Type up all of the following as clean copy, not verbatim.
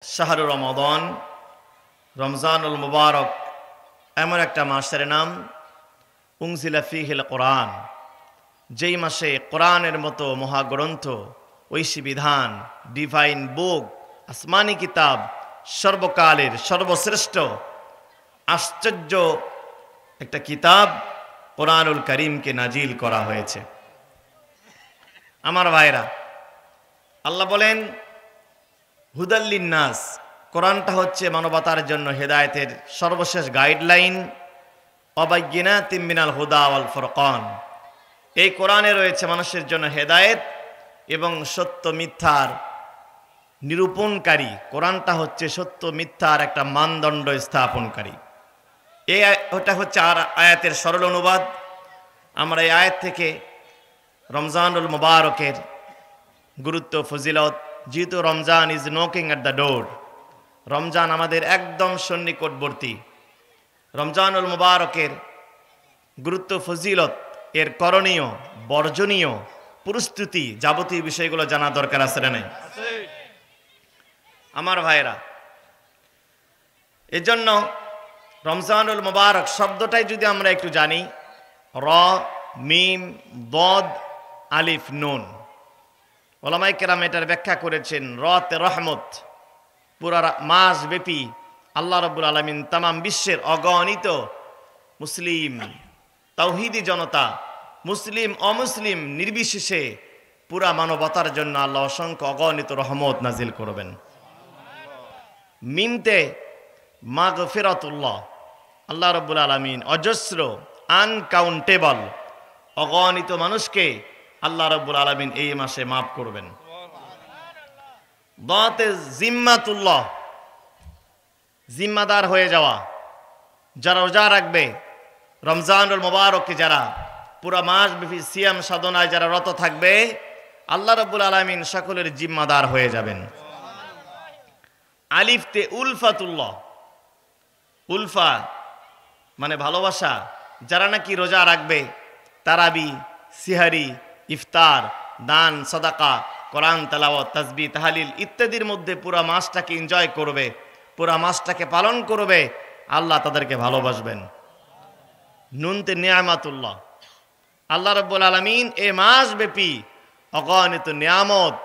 শাহরু রমাদান রমজানুল মুবারক এমন একটা মাসের নাম উনজিলা ফীহিল কোরআন, যেই মাসে কোরআনের মতো মহাগ্রন্থ, ঐশী বিধান, ডিভাইন বুক, আসমানি কিতাব, সর্বকালের সর্বশ্রেষ্ঠ আশ্চর্য একটা কিতাব কোরআনুল করিমকে নাজিল করা হয়েছে। আমার ভাইরা, আল্লাহ বলেন হুদাল্লিন নাস, কোরআনটা হচ্ছে মানবতার জন্য হেদায়েতের সর্বশেষ গাইডলাইন। অবায়্যিনাতিম মিনাল হুদা ওয়াল ফুরকান, এই কোরআনে রয়েছে মানুষের জন্য হেদায়েত এবং সত্য মিথ্যার নিরূপণকারী। কোরআনটা হচ্ছে সত্য মিথ্যার একটা মানদণ্ড স্থাপনকারী। ওটা হচ্ছে আর আয়াতের সরল অনুবাদ। আমরা এই আয়াত থেকে রমজানুল মুবারকের গুরুত্ব, ফজিলত, যেহেতু Ramzan is knocking at the door, Ramzan আমাদের একদম সন্নিকটবর্তী, রমজানুল মুবারকের গুরুত্ব, ফজিলত, এর করণীয়, বর্জনীয়, প্রস্তুতি, যাবতীয় বিষয়গুলো জানা দরকার আছে না নাই? আমার ভাইরা, এজন্য রমজানুল মুবারক শব্দটাই যদি আমরা একটু জানি, র মিম দদ আলিফ নুন, ওলামায়ে কেরাম এটার ব্যাখ্যা করেছেন রতে রহমত। পুরা মাস ব্যাপী আল্লাহ রাব্বুল আলামিন তামাম বিশ্বের অগণিত মুসলিম তাওহীদি জনতা, মুসলিম অমুসলিম নির্বিশেষে পুরা মানবতার জন্য আল্লাহ অসংখ্য অগণিত রহমত নাজিল করবেন। মিমতে মাগফিরাতুল্লাহ, আল্লাহ রাব্বুল আলামিন অজস্র আনকাউন্টেবল অগণিত মানুষকে আল্লাহ রাব্বুল আলামিন এই মাসে মাফ করবেন। দাতে জিম্মাতুল্লাহ, জিম্মাদার হয়ে যাওয়া, যারা রোজা রাখবে রমজানুল মুবারকে, যারা পুরা মাস ব্যাপী সিয়াম সাধনায় যারা রত থাকবে, আল্লাহ রাব্বুল আলামিন সকলের জিম্মাদার হয়ে যাবেন। আলিফতে উলফাতুল্লাহ, উলফা মানে ভালোবাসা, যারা নাকি রোজা রাখবে তারাবি, সিহারি, ইফতার, দান, সাদাকা, কোরআন তেলাওয়াত, তাসবিহ, তাহলিল ইত্যাদির মধ্যে পুরা মাসটাকে এনজয় করবে, পুরা মাসটাকে পালন করবে, আল্লাহ তাদেরকে ভালোবাসবেন। নুনতে নিয়ামাতুল্লাহ, আল্লাহ রাব্বুল আলামিন এই মাস ব্যাপী অগণিত নিয়ামত,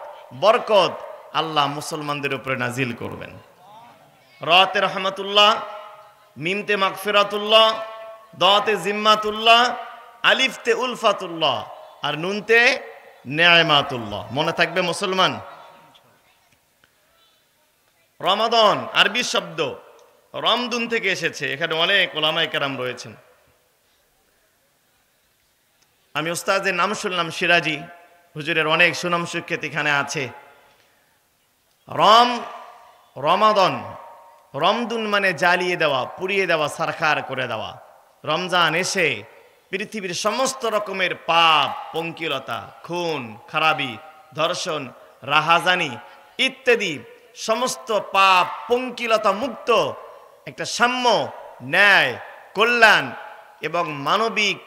বরকত আল্লাহ মুসলমানদের উপরে নাজিল করবেন। রতে রহমাতুল্লাহ, মিমতে মাগফিরাতুল্লাহ, দতে জিম্মাতুল্লাহ, আলিফতে উলফাতুল্লাহ আর নুনতে নিয়ামাতুল্লাহ। মনে থাকবে মুসলমান? রমাদান আরবি শব্দ রমদুন থেকে এসেছে। এখানে অনেক ওলামায়ে কেরাম রয়েছেন। আমি উস্তাদের নাম শুনলাম, সিরাজি হুজুরের অনেক সুনাম সুখ্যাত এখানে আছে। রমাদান, রমদুন মানে জ্বালিয়ে দেওয়া, পুড়িয়ে দেওয়া, সারখার করে দেওয়া। রমজান এসে পৃথিবীর সমস্ত রকমের পাপ, পঙ্কিলতা, খুন খারাবি, ধর্ষণ, রাহাজানি ইত্যাদি সমস্ত পাপ পঙ্কিলতা মুক্ত একটা সাম্য, ন্যায়, কল্যাণ এবং মানবিক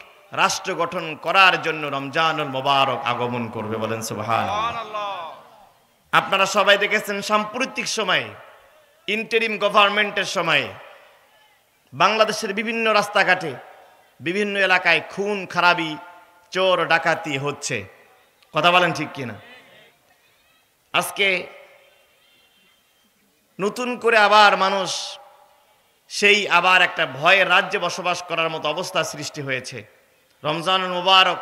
রাষ্ট্র গঠন করার জন্য রমজানুল মুবারক আগমন করবে। বলেন সুবহানাল্লাহ। আপনারা সবাই দেখেছেন সাম্প্রতিক সময়ে ইন্টারিম গভর্নমেন্টের সময়ে বাংলাদেশের বিভিন্ন রাস্তাঘাটে, বিভিন্ন এলাকায় খুন খারাবি, চোর ডাকাতি হচ্ছে। কথা বলেন ঠিক কিনা? আজকে নতুন করে আবার মানুষ সেই আবার একটা ভয়ের রাজ্যে বসবাস করার মতো অবস্থা সৃষ্টি হয়েছে। রমজানুল মুবারক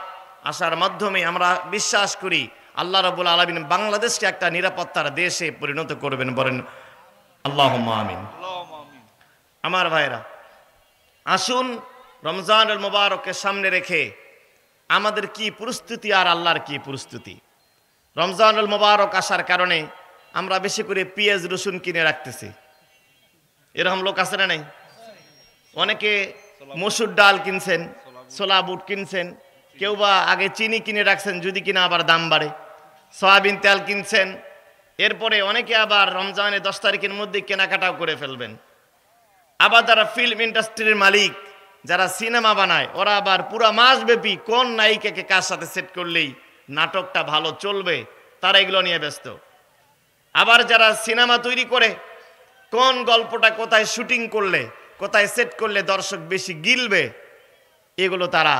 আসার মাধ্যমে আমরা বিশ্বাস করি আল্লাহ রাব্বুল আলামিন বাংলাদেশকে একটা নিরাপত্তার দেশে পরিণত করবেন। বলেন আল্লাহুম্মা আমিন। আমার ভাইরা, আসুন রমজানুল মুবারককে সামনে রেখে আমাদের কি প্রস্তুতি আর আল্লাহর কি প্রস্তুতি। রমজানুল মুবারক আসার কারণে আমরা বেশি করে পেঁয়াজ রসুন কিনে রাখতেছি। এরকম লোক আছে না নাই? অনেকে মসুর ডাল কিনছেন, ছোলা বুট কিনছেন, কেউ বা আগে চিনি কিনে রাখছেন যদি কিনা আবার দাম বাড়ে, সয়াবিন তেল কিনছেন। এরপরে অনেকে আবার রমজানের 10 তারিখের মধ্যে কেনাকাটাও করে ফেলবেন। আবার যারা ফিল্ম ইন্ডাস্ট্রির মালিক, যারা সিনেমা বানায়, ওরা আবার পুরা মাস ব্যাপী কোন নায়িকাকে কার সাথে সেট করলেই নাটকটা ভালো চলবে, তারা এগুলো নিয়ে ব্যস্ত। আবার যারা সিনেমা তৈরি করে কোন গল্পটা কোথায় শুটিং করলে, কোথায় সেট করলে দর্শক বেশি গিলবে, এগুলো তারা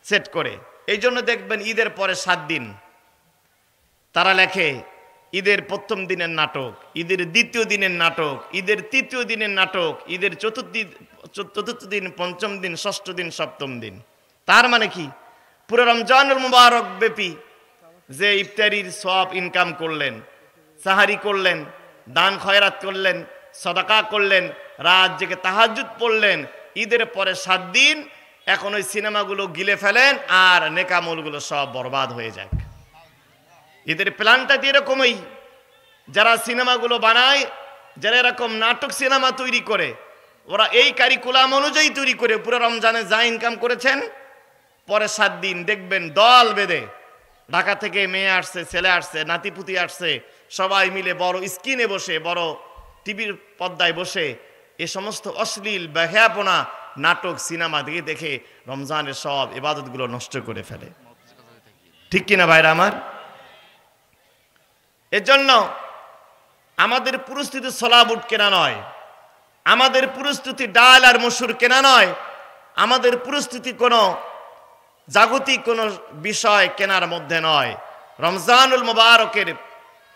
সেট করে। এই জন্য দেখবেন ঈদের পরে 7 দিন তারা লেখে ঈদের প্রথম দিনের নাটক, ঈদের দ্বিতীয় দিনের নাটক, ঈদের তৃতীয় দিনের নাটক, ঈদের চতুর্থ দিন, পঞ্চম দিন, ষষ্ঠ দিন, সপ্তম দিন। তার মানে কি, পুরো রমজানুল মুবারক ব্যাপী যে ইফতারির সওয়াব ইনকাম করলেন, সাহারি করলেন, দান খয়রাত করলেন, সদাকা করলেন, রাত জেগে তাহাজ্জুদ পড়লেন, ঈদের পরে 7 দিন এখন ওই সিনেমাগুলো গিলে ফেলেন আর নেকামলগুলো সব বরবাদ হয়ে যায়। ঈদের প্ল্যানটা এরকমই, যারা সিনেমাগুলো বানায়, যারা এরকম নাটক সিনেমা তৈরি করে, ওরা এই কারিকুলাম অনুযায়ী তৈরি করে পুরো রমজানে যা ইনকাম করেছেন পরে 7 দিন দেখবেন দল বেঁধে ঢাকা থেকে মেয়ে আসছে, ছেলে আসছে, নাতিপুতি আসছে, সবাই মিলে বড় স্ক্রিনে বসে, বড় টিভির পর্দায় বসে এ সমস্ত অশ্লীল বেহায়াপনা নাটক সিনেমা দেখে দেখে রমজানের সব ইবাদতগুলো নষ্ট করে ফেলে। ঠিক কিনা ভাইরা আমার? এজন্য আমাদের পরিস্থিতি ছোলা বুট কেনা নয়, আমাদের পরিস্থিতি ডাল আর মসুর কেনা নয়, আমাদের পরিস্থিতি কোনো জাগতিক কোনো বিষয় কেনার মধ্যে নয়। রমজানুল মুবারকের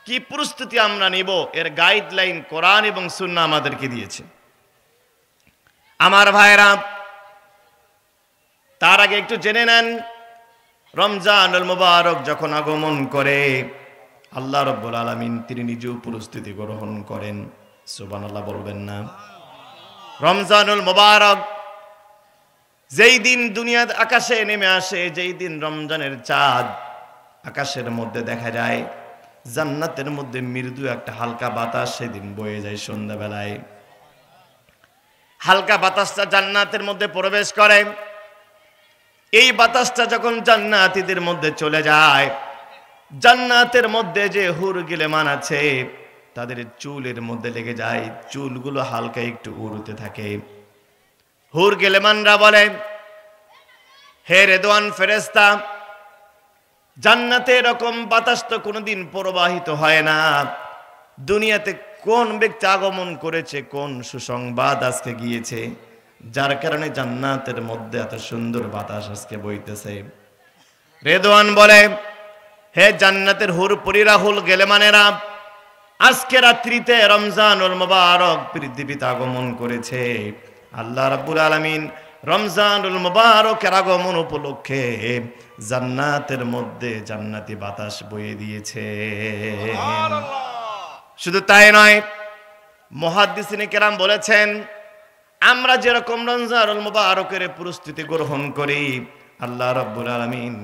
কি প্রস্তুতি আমরা নিব এর গাইডলাইন কোরআন এবং সুন্নাহ আমাদেরকে দিয়েছে। আমার ভাইরা, তার আগে একটু জেনে নেন, রমজানুল মুবারক যখন আগমন করে আল্লাহ রাব্বুল আলামিন তিনি নিজেও প্রস্তুতি গ্রহণ করেন। সুবহানাল্লাহ বলবেন না? রমজানুল মুবারক যেই দিন দুনিয়ার আকাশে নেমে আসে, যেই দিন রমজানের চাঁদ আকাশের মধ্যে দেখা যায়, জান্নাতের মধ্যে মৃদু একটা হালকা বাতাস সেদিন বয়ে যায়। সন্ধ্যাবেলায় হালকা বাতাসটা জান্নাতের মধ্যে প্রবেশ করে। এই বাতাসটা যখন জান্নাতীদের মধ্যে চলে যায়, জান্নাতের মধ্যে যে হুর গিলেমান আছে তাদের চুলের মধ্যে লেগে যায়, চুলগুলো হালকা একটু উড়তে থাকে। হুর গিলেমানরা বলে, হে রেদওয়ান ফেরেশতা, জান্নাতে এরকম বাতাস তো কোনোদিন প্রবাহিত হয় না, দুনিয়াতে কোন ব্যক্তি আগমন করেছে, কোন সুসংবাদ আজকে গিয়েছে যার কারণে জান্নাতের মধ্যে এত সুন্দর বাতাস আজকে বইতেছে। রেদওয়ান বলে, হে জান্নাতের হুর পরীরা, হুল গেলেমানেরা, আজকে রাত্রিতে রমজানুল মুবারক পৃথিবীতে আগমন করেছে। আল্লাহ রাব্বুল আলামিন রমজানুল মুবারকের আগমন উপলক্ষে জান্নাতের মধ্যে জান্নাতি বাতাস বয়ে দিয়েছে। শুধু তাই নয়, মুহাদ্দিসিনে কেরাম বলেছেন, আমরা যেরকম রমজানুল মুবারকের প্রস্তুতি গ্রহণ করি, আল্লাহ রাব্বুল আলামিন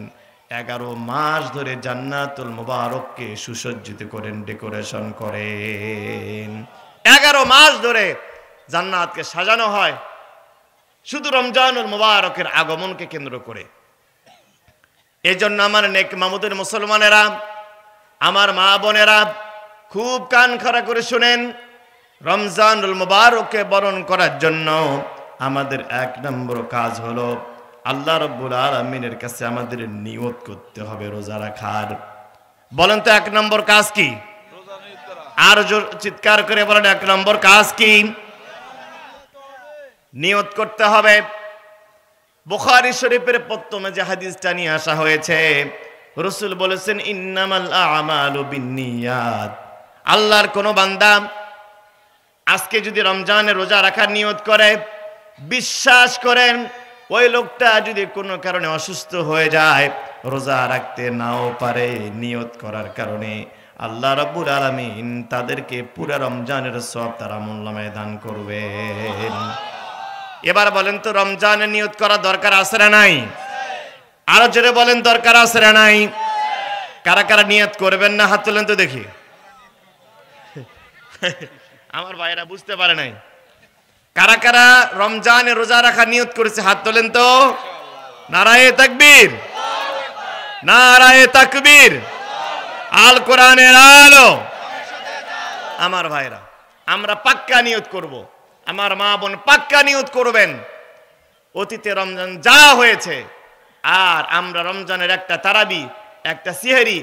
11 মাস ধরে জান্নাতুল মুবারককে সুসজ্জিত করেন, ডেকোরেশন করেন। 11 মাস ধরে জান্নাতকে সাজানো হয় শুধু রমজানুল মুবারকের আগমনকে কেন্দ্র করে। এজন্য আমার নেক মামুদের মুসলমানেরা, আমার মা বোনেরা, খুব কান খাড়া করে শুনেন, রমজানুল মুবারককে বরণ করার জন্য আমাদের 1 নম্বর কাজ হলো আল্লাহ রাব্বুল আলামিনের কাছে আমাদের নিয়ত করতে হবে রোজা রাখার। বলেন তো 1 নম্বর কাজ কি? আর জোর চিৎকার করে বলেন, 1 নম্বর কাজ কি? নিয়ত করতে হবে। বুখারী শরীফের প্রথমে যে হাদিসটা নিয়ে আসা হয়েছে, রাসূল বলেছেন, ইন্নামাল আমালু বিন্নিয়াত। আল্লাহর কোন বান্দা আজকে যদি রমজানে রোজা রাখার নিয়ত করে, বিশ্বাস করেন ওই লোকটা যদি কোনো কারণে অসুস্থ হয়ে যায়, রোজা রাখতে নাও পারে, নিয়ত করার কারণে আল্লাহ রাব্বুল আলামিন তাদেরকে পুরো রমজানের সওয়াব তার আমলনামায় দান করবেন। এবার বলেন তো, রমজানের নিয়ত করা দরকার আছে না নাই? আরো জোরে বলেন, দরকার আছে না নাই? কারা কারা নিয়ত করবেন না হাত তোলেন তো দেখি। আমার ভাইরা বুঝতে পারে নাই। কারা কারা রমজানে রোজা রাখা নিয়ত করেছে হাত তোলেন তো। নারায়ে তাকবীর, নারায়ে তাকবীর, আল কোরআনের আলো। আমার ভাইরা, আমরা পাক্কা নিয়ত করব, আমার মা বোন পাক্কা নিয়ত করবেন, অতীতে রমজান যা হয়েছে আর আমরা রমজানের একটা তারাবি, একটা সিহরি,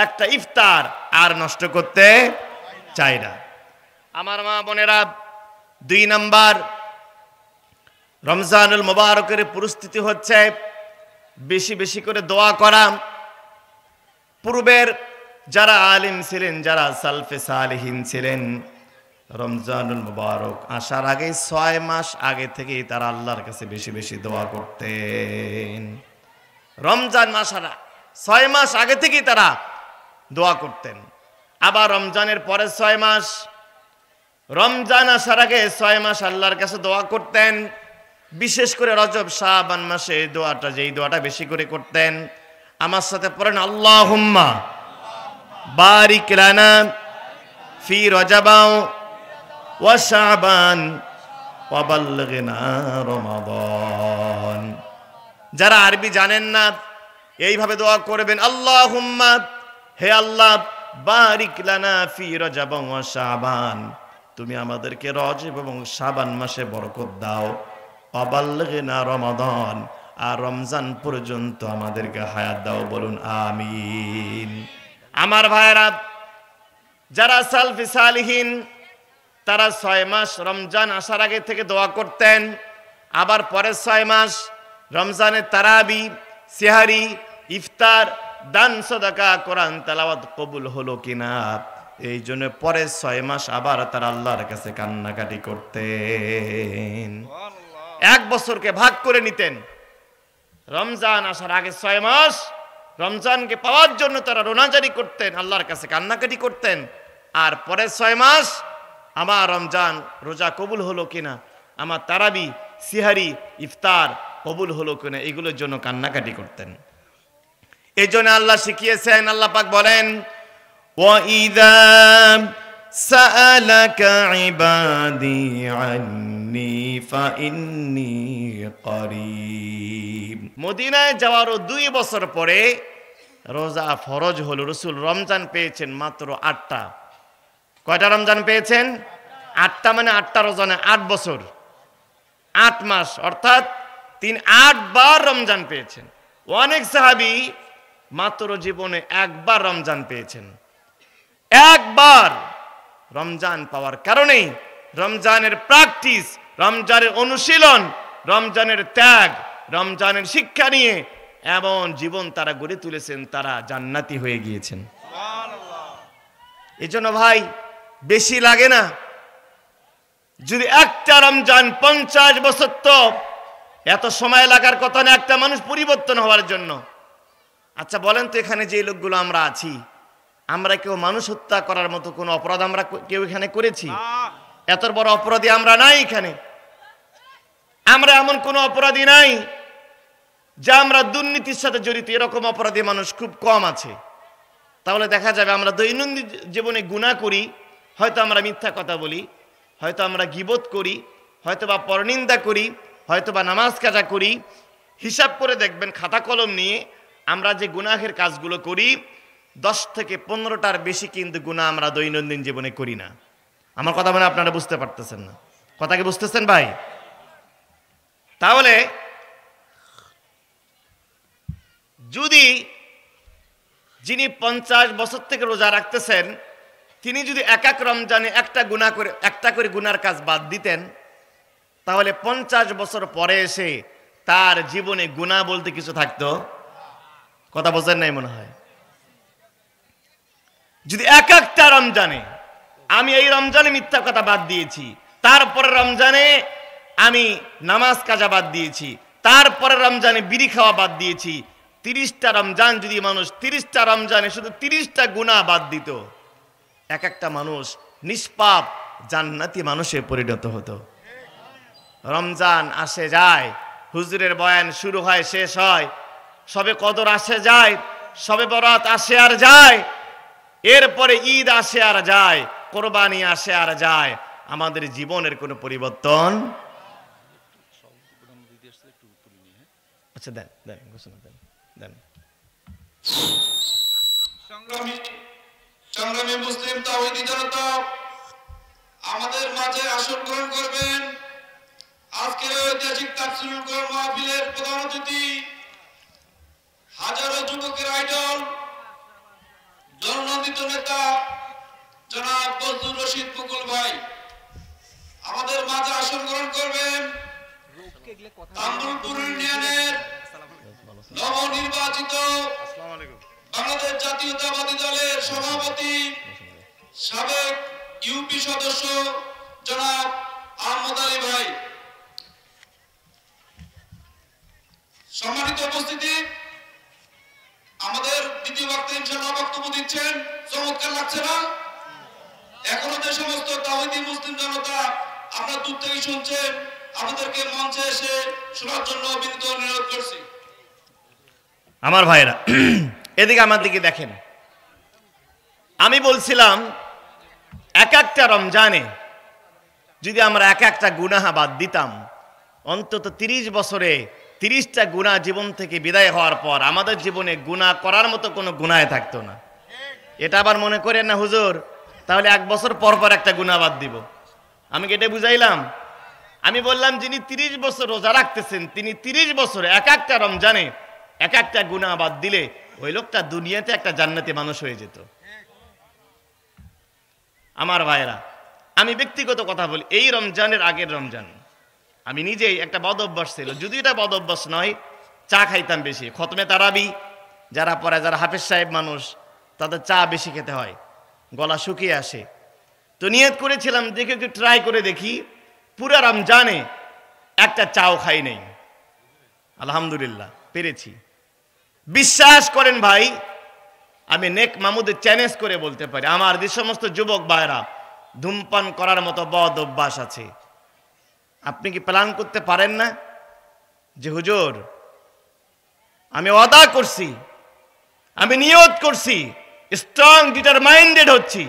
একটা ইফতার আর নষ্ট করতে চাই না। আমার মা বোনেরা, 2 নাম্বার রমজানুল মুবারকের পরিস্থিতি হচ্ছে বেশি বেশি করে দোয়া করা। পূর্বের যারা আলিম ছিলেন, যারা সালফে সালেহিন ছিলেন, রমজানুল মুবারক আসার আগে 6 মাস আগে থেকেই তারা আল্লাহর কাছে বেশি বেশি দোয়া করতেন। রমজান মাস 6 মাস আগে থেকেই তারা দোয়া করতেন। আবার রমজানের পরে 6 মাস, রমজান আসার আগে 6 মাস আল্লাহর কাছে দোয়া করতেন। বিশেষ করে রজব শাবান মাসে এই দোয়াটা, যেই দোয়াটা বেশি করে করতেন, আমার সাথে পড়েন, আল্লাহুম্মা বারিক লানা ফি রজবা ওয়া শাবান ওয়া বাল্লিগনা রমাদান। যারা আরবি জানেন না, এইভাবে দোয়া করবেন, আল্লাহুম্মা, হে আল্লাহ, বারিক লানা ফি রজব ওয়া শাবান, তুমি আমাদেরকে রজব এবং শাবান মাসে বরকত দাও, ওয়া বাল্লিগনা রমাদান, আর রমজান পর্যন্ত আমাদেরকে হায়াত দাও। বলুন আমিন। আমার ভাইরা, যারা সালফি সালিহিন, তারা 6 মাস রমজান আসার আগে থেকে দোয়া করতেন। আবার পরের 6 মাস রমজানের তারাবি, সেহারি, ইফতার, দান সদকা, কোরআন তেলাওয়াত কবুল হলো কিনা, এই জন্য পরের 6 মাস আবার তারা আল্লাহর কাছে কান্নাকাটি করতেন। 1 বছরকে ভাগ করে নিতেন। রমজান আসার আগে 6 মাস রমজানকে পাওয়ার জন্য তারা রোনাজারি করতেন, আল্লাহর কাছে কান্নাকাটি করতেন। আর পরের 6 মাস আমার রমজান রোজা কবুল হলো কিনা, আমার তারাবি, সিহারি, ইফতার কবুল হলো কিনা, এগুলোর জন্য কান্নাকাটি করতেন। এই জন্য আল্লাহ শিখিয়েছেন, আল্লাহ পাক বলেন, ওয়াইদা সাআলাকা ইবাদি আন্নি ফাইন্নী করিব। মদিনায় যাওয়ারও 2 বছর পরে রোজা ফরজ হলো। রাসূল রমজান পেয়েছেন মাত্র 8টা। কয়টা রমজান পেয়েছেন? 8টা, মানে 8টা রমজানে 8 বছর 8 মাস, অর্থাৎ 8 বার রমজান পেয়েছেন। অনেক সাহাবী মাত্র জীবনে 1 বার রমজান পেয়েছেন। 1 বার রমজান পাওয়ার কারণেই রমজানের প্র্যাকটিস, রমজানের অনুশীলন, রমজানের ত্যাগ, রমজানের শিক্ষা নিয়ে এমন জীবন তারা গড়ে তুলেছেন, তারা জান্নাতি হয়ে গিয়েছেন। এই জন্য ভাই, বেশি লাগে না। যদি একটা রমজান 50 বছর, তো এত সময় লাগার কথা না একটা মানুষ পরিবর্তন হওয়ার জন্য। আচ্ছা বলেন তো, এখানে যে লোকগুলো আমরা আছি, আমরা কেউ মানুষ হত্যা করার মতো কোনো অপরাধ আমরা কেউ এখানে করেছি? এত বড় অপরাধী আমরা নাই এখানে। আমরা এমন কোনো অপরাধী নাই যা আমরা দুর্নীতির সাথে জড়িত, এরকম অপরাধী মানুষ খুব কম আছে। তাহলে দেখা যাবে আমরা দৈনন্দিন জীবনে গুনাহ করি, হয়তো আমরা মিথ্যা কথা বলি, হয়তো আমরা গীবত করি, হয়তো বা পরনিন্দা করি, হয়তো বা নামাজ কাজা করি। হিসাব করে দেখবেন, খাতা কলম নিয়ে আমরা যে গুনাহের কাজগুলো করি, 10 থেকে 15টার বেশি কিন্তু গুনাহ আমরা দৈনন্দিন জীবনে করি না। আমার কথা মানে আপনারা বুঝতে পারতেছেন না? কথা কি বুঝতেছেন ভাই? তাহলে যদি যিনি 50 বছর থেকে রোজা রাখতেছেন, তিনি যদি এক রমজানে একটা করে গুনার কাজ বাদ দিতেন, তাহলে 50 বছর পরে এসে তার জীবনে গুনাহ বলতে কিছু থাকতো? কথা বোঝেন নাই মনে হয়। যদি একটা রমজানে, আমি এই রমজানে মিথ্যা কথা বাদ দিয়েছি, তারপরে রমজানে আমি নামাজ কাজা বাদ দিয়েছি, তারপরে রমজানে বিড়ি খাওয়া বাদ দিয়েছি, 30টা রমজান যদি মানুষ 30টা রমজানে শুধু 30টা গুনাহ বাদ দিত, একটা মানুষ নিষ্পাপ জান্নাতি মানুষে পরিণত হতো। রমজান আসে যায়, হুজুরের বয়ান শুরু হয় শেষ হয়, সবে কদর আসে যায়, সবে বরাত আসে আর যায়, এরপরে ঈদ আসে আর যায়, কোরবানি আসে আর যায়, আমাদের জীবনের কোনো পরিবর্তন। আচ্ছা দেন দেন ঘোষণা দেন দেন। সংগ্রামী মুসলিম তাওহীদি জনতা, আমাদের মাঝে আসন গ্রহণ করবেন আজকের ঐতিহাসিক তাফসীরুল কোরআন মাহফিলের প্রধান অতিথি, হাজারো যুবকের আইডল, জননন্দিত নেতা, জনাব বজলুর রশিদ মুকুল ভাই আমাদের মাঝে আসন গ্রহণ করবেন। তাম্বুলপুর ইউনিয়নের নবনির্বাচিত বাংলাদেশ জাতীয়তাবাদী দলের সভাপতি সাবেক ইউপি সদস্য জনাব আহমদ আলী ভাই। সম্মানিত উপস্থিতি, আমাদের দ্বিতীয় বক্তা ইনশাআল্লাহ বক্তব্য দিচ্ছেন। চমৎকার লাগছে না? এখনো যে সমস্ত তাওহীদি মুসলিম জনতা আপনারা দূর থেকে শুনছেন, আমাদেরকে মঞ্চে এসে শোনার জন্য বিনীত অনুরোধ করছি। আমার ভাইরা এদিকে আমার দিকে দেখেন, আমি বলছিলাম এক একটা রমজানে যদি আমরা এক একটা গুনাহ বাদ দিতাম, অন্তত 30 বছরে 30টা গুনাহ জীবন থেকে বিদায় হওয়ার পর আমাদের জীবনে গুনাহ করার মতো কোনো গুনাহ থাকতো না। এটা আবার মনে করেন না হুজুর তাহলে 1 বছর পর পর একটা গুনাহ বাদ দিব। আমি কি এটা বুঝাইলাম? আমি বললাম যিনি 30 বছর রোজা রাখতেছেন তিনি 30 বছরে এক একটা রমজানে এক একটা গুনাহ বাদ দিলে ওই লোকটা দুনিয়াতে একটা জান্নাতি মানুষ হয়ে যেত। আমার ভাইরা, আমি ব্যক্তিগত কথা বলি, এই রমজানের আগের রমজান আমি নিজেই একটা বদ অভ্যাস ছিল, যদি এটা বদ অভ্যাস নয়, চা খাইতাম বেশি। খতমে তারাবি যারা পড়ে, যারা হাফেজ সাহেব মানুষ, তাদের চা বেশি খেতে হয়, গলা শুকিয়ে আসে। তো নিয়ত করেছিলাম দেখে একটু ট্রাই করে দেখি, পুরা রমজানে একটা চাও খাই নেই। আলহামদুলিল্লাহ পেরেছি। বিশ্বাস করেন ভাই, আমি নেক মামুদের চ্যালেঞ্জ করে বলতে পারি আমার যে সমস্ত যুবক ভাইরা ধূমপান করার মতো বদ অভ্যাস আছে, আপনি কি প্ল্যান করতে পারেন না যে হুজুর আমি ওয়াদা করছি, আমি নিয়ত করছি, স্ট্রং ডিটারমাইন্ডেড হচ্ছি,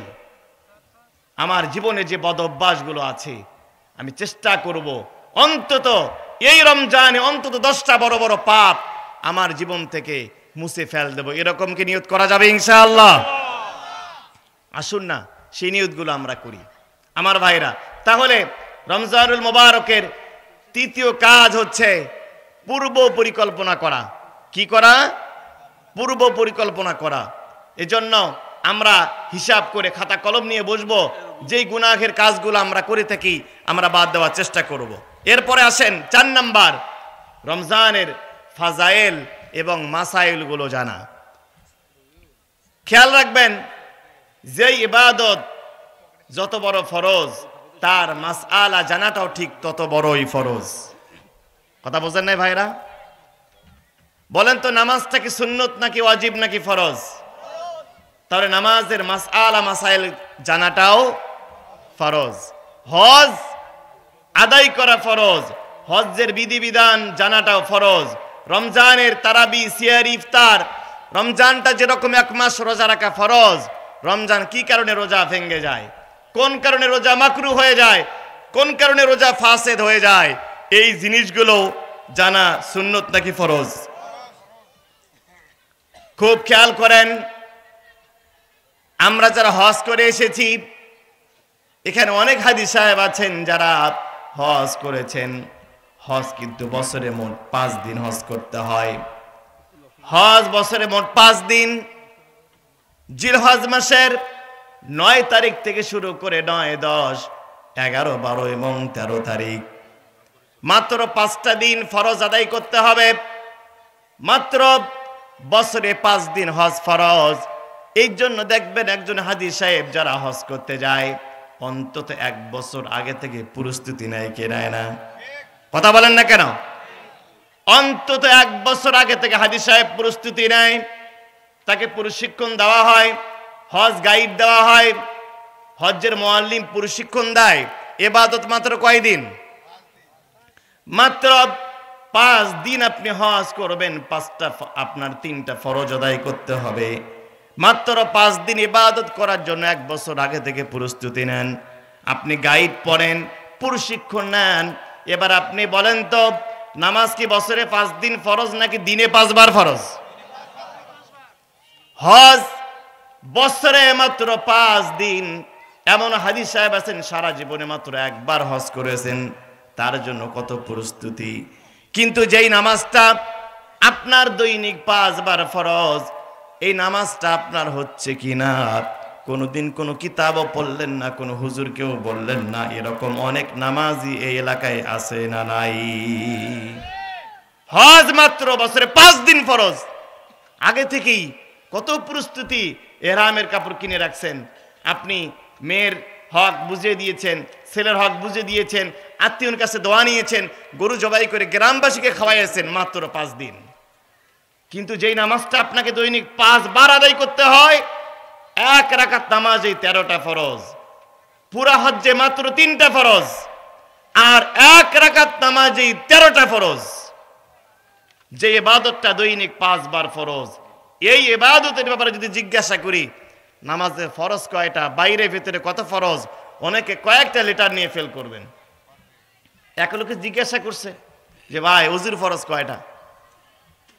আমার জীবনে যে বদ অভ্যাসগুলো আছে আমি চেষ্টা করব অন্তত এই রমজানে অন্তত 10টা বড় বড় পাপ আমার জীবন থেকে মুছে ফেল দেব। এরকম কি নিয়ত করা যাবে ইনশাআল্লাহ? আসুন না সেই নিয়তগুলো আমরা করি আমার ভাইরা। তাহলে রমজানুল মোবারকের তৃতীয় কাজ হচ্ছে পূর্ব পরিকল্পনা করা। কি করা? পূর্ব পরিকল্পনা করা। এজন্য আমরা হিসাব করে খাতা কলম নিয়ে বসবো, যেই গুনাহের কাজগুলো আমরা করে থাকি আমরা বাদ দেওয়ার চেষ্টা করব। এরপরে আসেন 4 নাম্বার, রমজানের ফাজাইল এবং মাসাইলগুলো জানা। খেয়াল রাখবেন, যেই ইবাদত যত বড় ফরজ তার মাসআলা জানাটাও ঠিক তত বড়ই ফরজ। কথা বোঝেন নাই ভাইরা? বলেন তো নামাজটা কি সুন্নত নাকি ওয়াজিব নাকি ফরজ? তাহলে নামাজের মাসআলা মাসাইল জানাটাও ফরজ। হজ আদায় করা ফরজ, হজ্জের বিধিবিধান জানাটাও ফরজ। রমজানের তারাবি, সিয়ার, ইফতার, রমজানটা যেরকম 1 মাস রোজা রাখা ফরজ, রমজান কি কারণে রোজা ভেঙে যায়, কোন কারণে রোজা মাকরু হয়ে যায়, কোন কারণে রোজা ফাসেদ হয়ে যায়, এই জিনিসগুলো জানা সুন্নত নাকি ফরজ? খুব খেয়াল করেন, আমরা যারা হজ করে এসেছি এখানে অনেক হাজি সাহেব আছেন যারা হজ করেছেন। হজ কিন্তু বছরে মোট 5 দিন হজ করতে হয়। হজ বছরে মোট 5 দিন। জিলহজ মাসের 9 তারিখ থেকে শুরু করে 9, 10, 11, 12 এবং 13 তারিখ মাত্র 5টা দিন ফরজ আদায় করতে হবে। মাত্র বছরে 5 দিন হজ ফরজ। এই জন্য দেখবেন একজন হাজি সাহেব যারা হজ করতে যায় অন্তত 1 বছর আগে থেকে প্রস্তুতি নেয়, কে নেয় না? কথা বলেন না কেন? অন্তত 1 বছর আগে থেকে হাজি সাহেব প্রস্তুতি নেয়, তাকে প্রশিক্ষণ দেওয়া হয়, হজ গাইড দেওয়া হয়, হজ্জের মুআল্লিম প্রশিক্ষণ দেয়। ইবাদত মাত্র কয়দিন? মাত্র 5 দিন আপনি হজ করবেন, 5টা আপনার 3টা ফরজ আদায় করতে হবে। মাত্র 5 দিন ইবাদত করার জন্য 1 বছর আগে থেকে প্রস্তুতি নেন, আপনি গাইড পড়েন, প্রশিক্ষণ নেন। এবার আপনি বলেন তো নামাজ কি বছরে 5 দিন ফরজ নাকি দিনে 5 বার ফরজ? হজ বছরে মাত্র 5 দিন। এমন হাদিস সাহেব আছেন সারা জীবনে মাত্র 1 বার হজ করেছেন, তার জন্য কত প্রস্তুতি। কিন্তু যেই নামাজটা আপনার দৈনিক 5 বার ফরজ, এই নামাজটা আপনার হচ্ছে কিনা কোনোদিন কোনো কিতাবও পড়লেন না, কোনো হুজুরকেও বললেন না। এরকম অনেক নামাজি এই এলাকায় আছে না নাই? হজ মাত্র বছরে 5 দিন ফরজ। আগে থেকেই কত প্রস্তুতি, এহরামের কাপড় কিনে রাখছেন, আপনি মেয়ের হক বুঝিয়ে দিয়েছেন, ছেলের হক বুঝিয়ে দিয়েছেন, আত্মীয়র কাছে দোয়া নিয়েছেন, গরু জবাই করে গ্রামবাসীকে খাওয়াইয়েছেন মাত্র 5 দিন। কিন্তু যেই নামাজটা আপনাকে দৈনিক 5 বার আদায় করতে হয়, 1 রাকাত নামাজেই 13টা ফরজ, পুরা হজ্জে মাত্র 3টা ফরজ, আর 1 রাকাত নামাজেই 13টা ফরজ। যে ইবাদতটা দৈনিক 5 বার ফরজ, এই ইবাদতের ব্যাপারে যদি জিজ্ঞাসা করি নামাজের ফরজ কয়টা, বাইরে ভেতরে কত ফরজ, অনেকে কয়েকটা লিটার নিয়ে ফেল করবেন। এক লোকে জিজ্ঞাসা করছে যে ভাই ওযুর ফরজ কয়টা,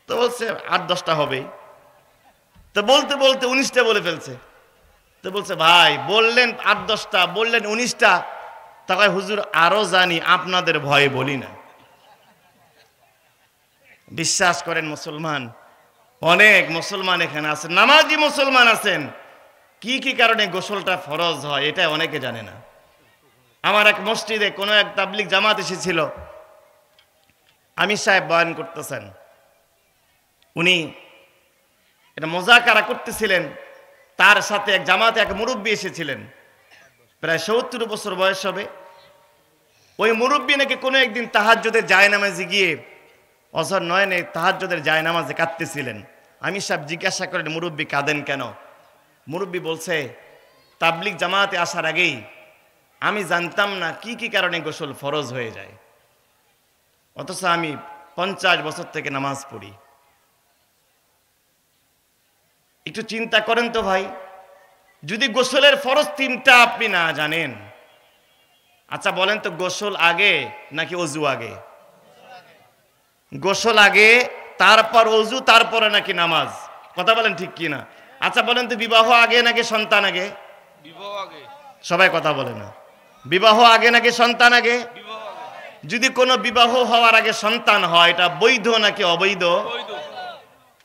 তো বলছে 8-10টা হবে। তো বলতে বলতে 19টা বলে ফেলছে। তো বলছে ভাই বললেন 8-10টা, বললেন 19টা, তাই হুজুর আরো জানি, আপনাদের ভয়ে বলি না। বিশ্বাস করেন মুসলমান, অনেক মুসলমান এখানে আছেন, নামাজি মুসলমান আছেন, কি কি কারণে গোসলটা ফরজ হয় এটা অনেকে জানে না। আমার এক মসজিদে কোনো এক তাবলিগ জামাত এসেছিল, আমির সাহেব বয়ান করতেছেন, উনি এটা মোজাকারা করতেছিলেন, তার সাথে এক জামাতে এক মুরব্বী এসেছিলেন, প্রায় 70 বছর বয়স হবে। ওই মুরব্বী নাকি কোনো একদিন তাহাজ্জুদের জায়নামাজে গিয়ে অজর নয়নে তাহাজ্জুদের জায়নামাজে কাঁদতেছিলেন। আমির সাহেব জিজ্ঞাসা করেন মুরব্বী কাঁদেন কেন? মুরব্বী বলছে তাবলিগ জামাতে আসার আগেই আমি জানতাম না কি কি কারণে গোসল ফরজ হয়ে যায়, অথচ আমি 50 বছর থেকে নামাজ পড়ি। একটু চিন্তা করেন তো ভাই, যদি গোসলের ফরজ 3টা আপনি না জানেন, আচ্ছা বলেন তো গোসল আগে নাকি অজু আগে? গোসল আগে, তারপর অজু, তারপরে নাকি নামাজ? কথা বলেন ঠিক কি না? আচ্ছা বলেন তো বিবাহ আগে নাকি সন্তান আগে? বিবাহ আগে। সবাই কথা বলে না। বিবাহ আগে নাকি সন্তান আগে? বিবাহ আগে। যদি কোনো বিবাহ হওয়ার আগে সন্তান হয়, এটা বৈধ নাকি অবৈধ? বৈধ।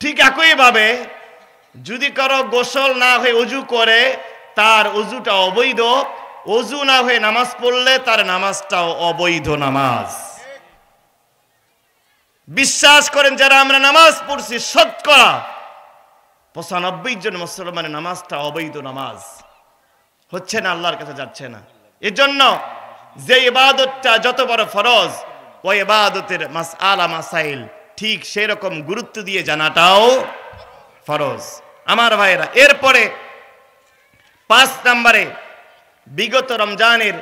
ঠিক একইভাবে যদি কারো গোসল না হয়ে অজু করে, তার অজুটা অবৈধ, অজু না হয়ে নামাজ পড়লে তার নামাজটাও অবৈধ নামাজ। বিশ্বাস করেন যারা আমরা নামাজ পড়ছি, শতকরা 95 জন মুসলমানের নামাজটা অবৈধ নামাজ, হচ্ছে না, আল্লাহর কাছে যাচ্ছে না। এজন্য যে ইবাদতটা যত বড় ফরজ, ওই ইবাদতের মাসআলা মাসাইল ঠিক সেই রকম গুরুত্ব দিয়ে জানাটাও ফরজ। আমার ভাইরা, এরপরে 5 নম্বরে বিগত রমজানের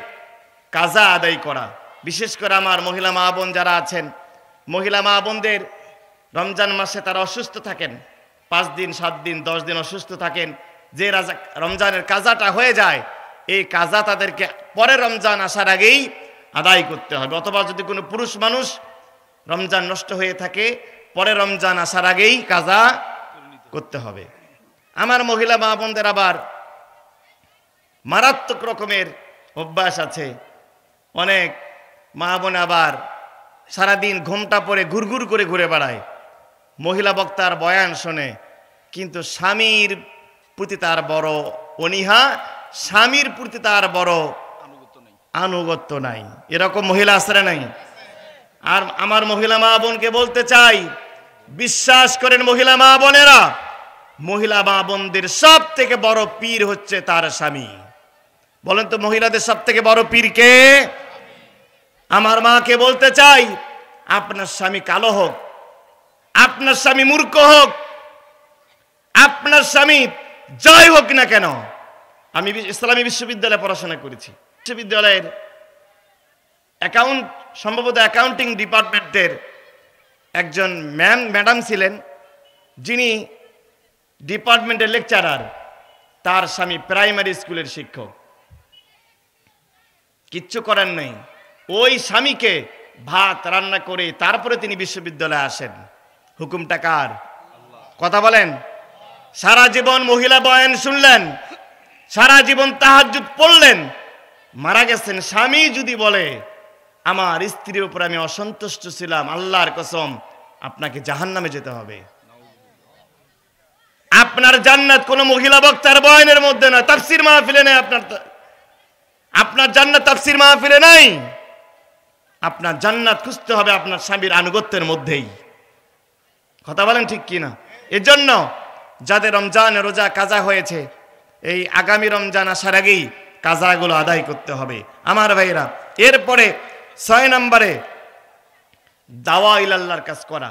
কাজা আদায় করা। বিশেষ করে আমার মহিলা মা বোন যারা আছেন, মহিলা মা বোনদের রমজান মাসে তারা অসুস্থ থাকেন, 5 দিন 7 দিন 10 দিন অসুস্থ থাকেন, যে রমজানের কাজাটা হয়ে যায়, এই কাজা তাদেরকে পরে রমজান আসার আগেই আদায় করতে হবে। অথবা যদি কোনো পুরুষ মানুষ রমজান নষ্ট হয়ে থাকে, পরে রমজান আসার আগেই কাজা করতে হবে। আমার মহিলা মা বোনদের আবার মারাত্মক রকমের অভ্যাস আছে। অনেক মা বোন আবার সারাদিন ঘোমটা পরে ঘুরঘুর করে ঘুরে বেড়ায়, মহিলা বক্তার বয়ান শোনে, কিন্তু স্বামীর প্রতি তার বড় অনীহা, স্বামীর প্রতি তার বড় আনুগত্য নাই। এরকম মহিলা আছে না নাই? আর আমার মহিলা মা বোনকে বলতে চাই, বিশ্বাস করেন মহিলা মা বোনেরা, মহিলা মা বোনদের সব থেকে বড় পীর হচ্ছে তার স্বামী। বলেন তো মহিলাদের সব থেকে বড় পীর কে? আমার মাকে বলতে চাই, আপনার স্বামী কালো হোক, আপনার স্বামী মূর্খ হোক, আপনার স্বামী জয় হোক না কেন, আমি ইসলামী বিশ্ববিদ্যালয়ে পড়াশোনা করেছি, বিশ্ববিদ্যালয়ের সম্ভবত অ্যাকাউন্টিং ডিপার্টমেন্টের একজন ম্যাডাম ছিলেন, যিনি ডিপার্টমেন্টের লেকচারার, তার স্বামী প্রাইমারি স্কুলের শিক্ষক। কিচ্ছু করার নেই, ওই স্বামীকে ভাত রান্না করে তারপরে তিনি বিশ্ববিদ্যালয়ে আসেন। হুকুমটা কার? কথা বলেন। সারা জীবন মহিলা বয়ান শুনলেন, সারা জীবন তাহাজ্জুদ পড়লেন, মারা গেছেন। স্বামী যদি বলে আমার স্ত্রীর উপর আমি অসন্তুষ্ট ছিলাম, আল্লাহর কসম আপনাকে জাহান্নামে যেতে হবে। আপনার জান্নাত কোনো মহিলা বক্তার বয়ানের মধ্যে না, তাফসীর মাহফিলে নেই। আপনার জান্নাত তাফসীর মাহফিলে নাই। আপনার জান্নাত খুঁজতে হবে আপনার স্বামীর আনুগত্যের মধ্যেই। কথা বলেন ঠিক কিনা? এজন্য যাদের রমজানে রোজা কাজা হয়েছে, এই আগামী রমজান আসার আগেই কাজাগুলো আদায় করতে হবে আমার ভাইরা। এরপরে 6 নম্বরে দাওয়া ইলাল্লাহর কাজ করা।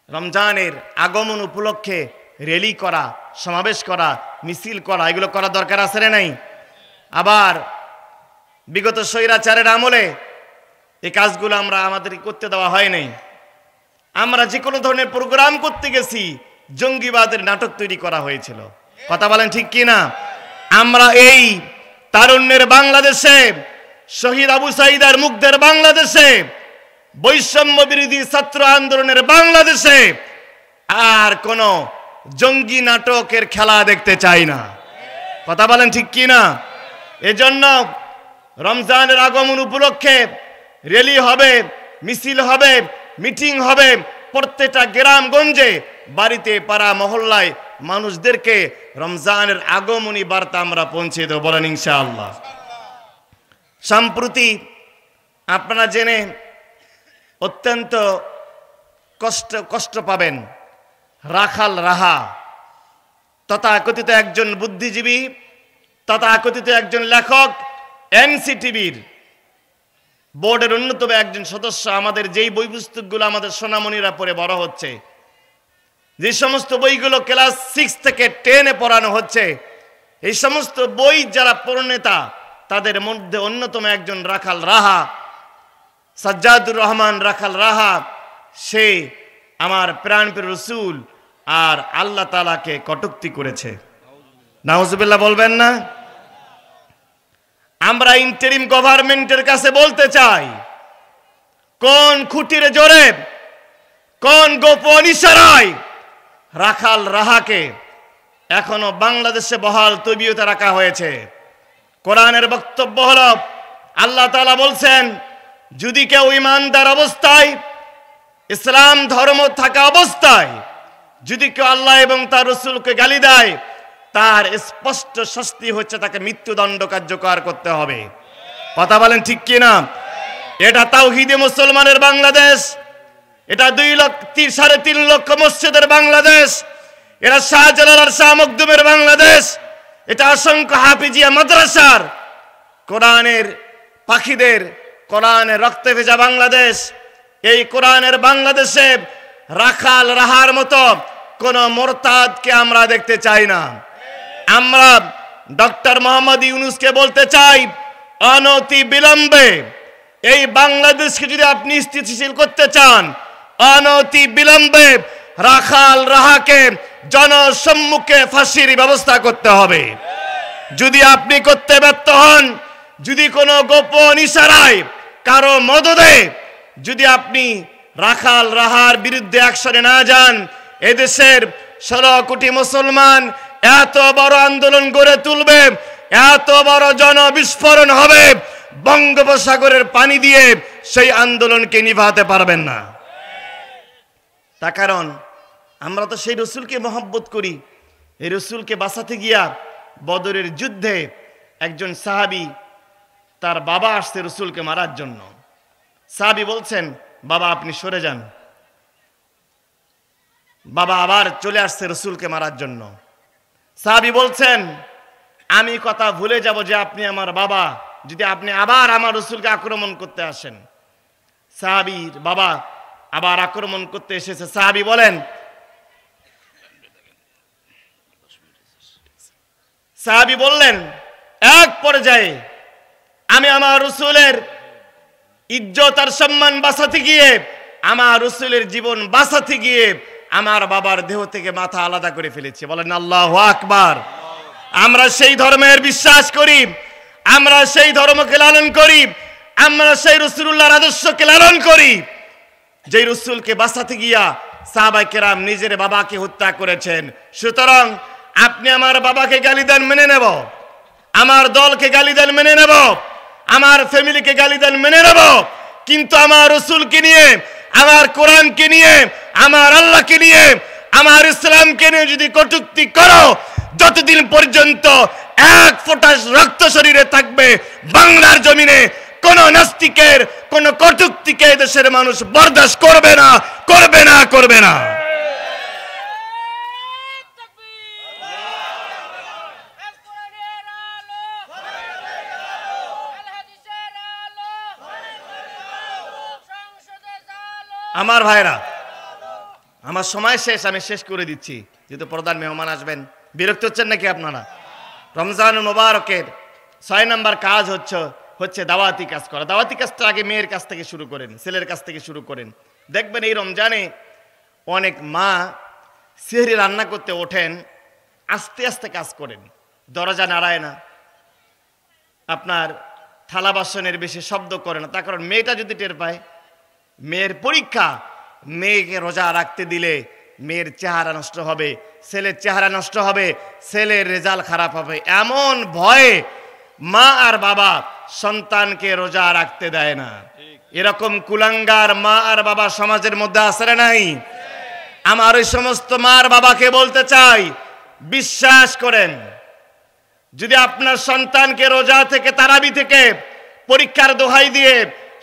রমজানের আগমন উপলক্ষে র্যালি করা, সমাবেশ করা, মিছিল করা, এগুলো করা দরকার আছে না নাই? আবার বিগত স্বৈরাচারের আমলে এই কাজগুলো আমাদের করতে দেওয়া হয় নাই। আমরা যে কোনো ধরনের প্রোগ্রাম করতে গেছি জঙ্গিবাদের নাটক তৈরি করা হয়েছিল। কথা বলেন ঠিক কি না? আমরা এই তারুণ্যের বাংলাদেশে, শহীদ আবু সাঈদের মুগ্ধের বাংলাদেশে, বৈষম্য বিরোধী ছাত্র আন্দোলনের বাংলাদেশে আর কোন জঙ্গি নাটকের খেলা দেখতে চাই না। কথা বলেন ঠিক কি না? এজন্য রমজানের আগমন উপলক্ষে র্যালি হবে, মিছিল হবে, মিটিং হবে, প্রত্যেকটা গ্রামগঞ্জে, বাড়িতে, পাড়া মহল্লায় মানুষদেরকে রমজানের আগমনী বার্তা আমরা পৌঁছে দেব, বলেন ইনশাআল্লাহ। সম্প্রতি আপনারা জেনে অত্যন্ত কষ্ট পাবেন, রাখাল রাহা তথাকথিত একজন বুদ্ধিজীবী, তথাকথিত একজন লেখক, এনসিটিভির বোর্ডের অন্যতম একজন সদস্য, আমাদের যেই বই পুস্তকগুলো আমাদের সোনামণিরা পড়ে বড় হচ্ছে, যে সমস্ত বইগুলো ক্লাস 6 থেকে 10-এ পড়ানো হচ্ছে, এই সমস্ত বই যারা প্রণেতা তাদের মধ্যে অন্যতম একজন রাখাল রাহা, সাজ্জাদুর রহমান রাখাল রাহা, সে আমার প্রাণপ্রিয় রাসূল আর আল্লাহ তাআলাকে কটূক্তি করেছে। নাউজুবিল্লাহ বলবেন না? আমরা ইন্টারিম গভর্নমেন্টের কাছে বলতে চাই, কোন খুঁটির জোরে, কোন গোপন ইশারায় রাখাল রাহাকে এখনো বাংলাদেশে বহাল তবিয়তে রাখা হয়েছে? কোরআনের বক্তব্য হলো, আল্লাহ তাআলা বলছেন, যদি কেউ ঈমানদার অবস্থায়, ইসলাম ধর্ম থাকা অবস্থায় যদি কেউ আল্লাহ এবং তার রাসূলকে গালি দেয়, তার স্পষ্ট শাস্তি হচ্ছে তাকে মৃত্যুদণ্ড কার্যকর করতে হবে। কথা বলেন ঠিক কি না? এটা তাওহীদে মুসলমানের বাংলাদেশ, এটা 3.5 লক্ষ মসজিদের বাংলাদেশ, এটা শাহজালাল আর শাহ মখদুমের বাংলাদেশ, এটা অসংখ্য হাফিজিয়া মাদ্রাসার কোরআনের পাখিদের কোরআনের রক্তে ভেজা বাংলাদেশ। এই কোরআনের বাংলাদেশে রাখাল রাহার মতো কোন মোরতাদকে আমরা দেখতে চাই না। আমরা ডক্টর মোহাম্মদ ইউনূসকে বলতে চাই, অনতি বিলম্বে এই বাংলাদেশকে যদি আপনি স্থিতিশীল করতে চান, অনতি বিলম্বে রাখাল রাহাকে জনসম্মুখে ফাঁসির ব্যবস্থা করতে হবে। যদি আপনি করতে ব্যর্থ হন, যদি কোনো গোপন ইশারায়, কারো মদদে যদি আপনি রাখাল রাহার বিরুদ্ধে অ্যাকশনে না যান, এদেশের 16 কোটি মুসলমান এত বড় আন্দোলন গড়ে তুলবে, এত বড় জনবিস্ফোরণ হবে, বঙ্গোপসাগরের পানি দিয়ে সেই আন্দোলনকে নিভাতে পারবেন না। তার কারণ আমরা তো সেই রাসূলকে মহব্বত করি। এই রাসূলকে বাঁচাতে গিয়া বদরের যুদ্ধে একজন সাহাবী, তার বাবা আসছে রাসূলকে মারার জন্য। সাহাবী বলছেন, বাবা আপনি সরে যান। বাবা আবার চলে আসছে রাসূলকে মারার জন্য। সাহাবী বলছেন, আমি কথা ভুলে যাব যে আপনি আমার বাবা, যদি আপনি আবার আমার রাসূলকে আক্রমণ করতে আসেন। সাহাবীর বাবা আবার আক্রমণ করতে এসেছে। সাহাবী বলেন, সাহাবী বললেন, এক পর্যায়ে আমি আমার রাসূলের ইজ্জত আর সম্মান বাঁচাতে গিয়ে, আমার রাসূলের জীবন বাঁচাতে গিয়ে আমার বাবার দেহ থেকে মাথা আলাদা করে ফেলেছি। বলেন আল্লাহু আকবার। আমরা সেই ধর্মের বিশ্বাস করি, আমরা সেই ধর্মকে লালন করি, আমরা সেই রাসূলুল্লাহর আদর্শকে লালন করি, যে রাসূলকে বাঁচাতে গিয়া সাহাবায়ে কেরাম নিজের বাবাকে হত্যা করেছেন। সুতরাং আপনি আমার বাবাকে গালি দেন, মেনে নেব, আমার দলকে গালি দেন, মেনে নেব, আমার ফ্যামিলিকে গালি দেন, মেনে নেব, কিন্তু আমার রাসূলকে নিয়ে, আমার কোরআনকে নিয়ে, আমার আল্লাহকে নিয়ে আমার ইসলামকে নিয়ে যদি কটূক্তি করো, যতদিন পর্যন্ত এক ফোঁটা রক্ত শরীরে থাকবে, বাংলার জমিনে কোন নাস্তিকের, কোন কটূক্তিকে দেশের মানুষ বরদাস্ত করবে না, করবে না, করবে না। আমার ভাইরা, আমার সময় শেষ, আমি শেষ করে দিচ্ছি, যেহেতু প্রধান মেহমান আসবেন। বিরক্ত হচ্ছেন নাকি আপনারা? রমজান মোবারকের 6 নম্বর কাজ হচ্ছে দাওয়াতি কাজ করা। দাওয়াতি কাজটা আগে মেয়ের কাছ থেকে শুরু করেন, ছেলের কাছ থেকে শুরু করেন। দেখবেন এই রমজানে অনেক মা সেহরি রান্না করতে ওঠেন, আস্তে আস্তে কাজ করেন, দরজা নাড়ায় না, আপনার থালা বাসনের বেশি শব্দ করে না। তার কারণ মেয়েটা যদি টের পায়, মেয়ের পরীক্ষা, মেয়েকে রোজা রাখতে দিলে মেয়ের চেহারা নষ্ট হবে, ছেলের চেহারা নষ্ট হবে, ছেলের রেজাল্ট খারাপ হবে, এমন ভয়ে মা আর বাবা সন্তানকে রোজা রাখতে দেয় না। এরকম কুলাঙ্গার মা আর বাবা সমাজের মধ্যে আছে না নাই? আমার ওই সমস্ত মা আর বাবাকে বলতে চাই, বিশ্বাস করেন, যদি আপনার সন্তানকে রোজা থেকে, তারাবি থেকে, পরীক্ষার দোহাই দিয়ে,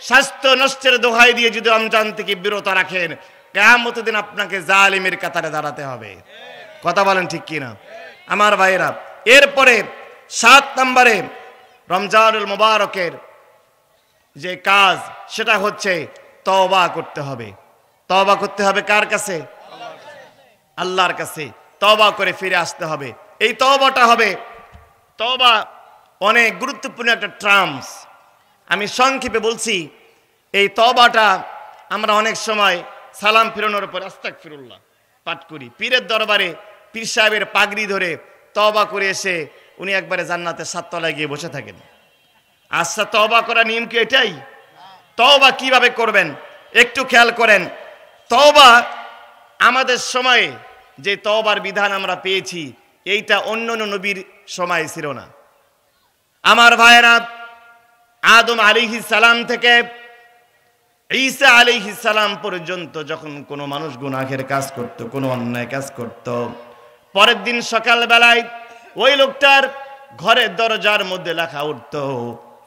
স্বাস্থ্য নষ্টের দোহাই দিয়ে যদি রমজান থেকে বিরত রাখেন, কিয়ামতের দিন আপনাকে জালিমের কাতারে দাঁড়াতে হবে। কথা বলেন ঠিক কিনা আমার ভাইরা? এরপরে 7 নম্বরে রমজানুল মুবারকের যে কাজ, সেটা হচ্ছে তওবা করতে হবে। তওবা করতে হবে কার কাছে? আল্লাহর কাছে। তওবা করে ফিরে আসতে হবে। এই তওবাটা হবে, তওবা অনেক গুরুত্বপূর্ণ একটা টার্মস। আমি সংক্ষেপে বলছি, এই তওবাটা আমরা অনেক সময় সালাম ফিরানোর পর আস্তাগফিরুল্লাহ পাঠ করি। পীরের দরবারে পীর সাহেবের পাগড়ি ধরে তওবা করে এসে উনি একবারে জান্নাতের 7 তলায় গিয়ে বসে থাকেন। আচ্ছা, তওবা করা নিয়ম কি এটাই? তওবা কিভাবে করবেন একটু খেয়াল করেন। তওবা আমাদের সময়ে যে তওবার বিধান আমরা পেয়েছি, এইটা অন্য নবীর সময় ছিল না। আমার ভাইয়েরা, আদম আলাইহিস সালাম থেকে ঈসা আলাইহিস সালাম পর্যন্ত যখন কোনো মানুষ গুনাহের কাজ করত, কোনো অন্যায় কাজ করত, পরের দিন সকালবেলায় ওই লোকটার ঘরের দরজার মধ্যে লেখা উঠত,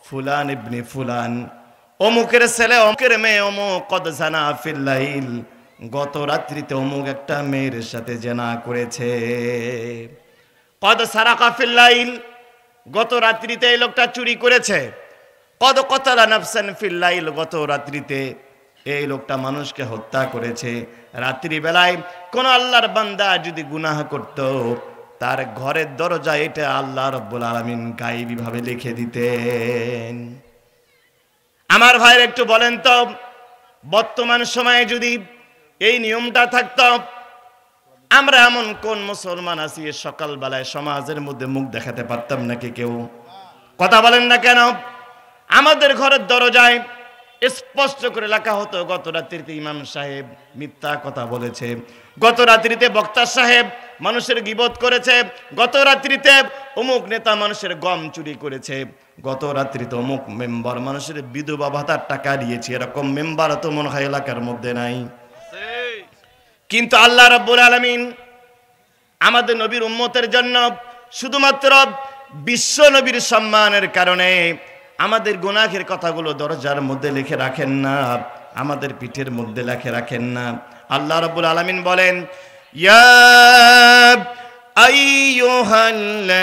ফুলান ইবনে ফুলান, অমুকের ছেলে, অমুকের মেয়ে, অমুক কদ জানা ফিল লাইল, গত রাত্রিতে অমুক একটা মেয়ের সাথে জেনা করেছে। কদ সারাকা ফিল লাইল, গত রাত্রিতে এই লোকটা চুরি করেছে। কদ কতালা নাফসান ফিল লাইল, গত রাত্রিতে এই লোকটা মানুষকে হত্যা করেছে। রাত্রি বেলায় কোন আল্লাহর বান্দা যদি গুনাহ করত, তার ঘরের দরজা এটা আল্লাহ রাব্বুল আলামিন গায়েবী ভাবে লিখে দিতেন। আমার ভাইয়ের একটু বলেন তো, বর্তমান সময়ে যদি এই নিয়মটা থাকতো, আমরা এমন কোন মুসলমান আছি সকালবেলায় সমাজের মধ্যে মুখ দেখাতে পারতাম নাকি কেউ? কথা বলেন না কেন? আমাদের ঘরের দরজায় স্পষ্ট করে লেখা হতো, গত রাত্রিতে ইমাম সাহেব মিথ্যা কথা বলেছে, গত রাত্রিতে বক্তা সাহেব মানুষের গীবত করেছে, গত রাত্রিতে অমুক নেতা মানুষের গম চুরি করেছে, গত রাত্রিতে অমুক মেম্বার মানুষের বিধবা ভাতার টাকা দিয়েছে। এরকম মেম্বার তো মনে হয় এলাকার মধ্যে নাই। কিন্তু আল্লাহ রাব্বুল আলামিন আমাদের নবীর উম্মতের জন্য, শুধুমাত্র বিশ্ব নবীর সম্মানের কারণে আমাদের গুনাহের কথাগুলো দরজার মধ্যে লিখে রাখেন না, আমাদের পিঠের মধ্যে লিখে রাখেন না। আল্লাহ রাব্বুল আলামিন বলেন, ইয়া আইয়ুহাল্লাযীনা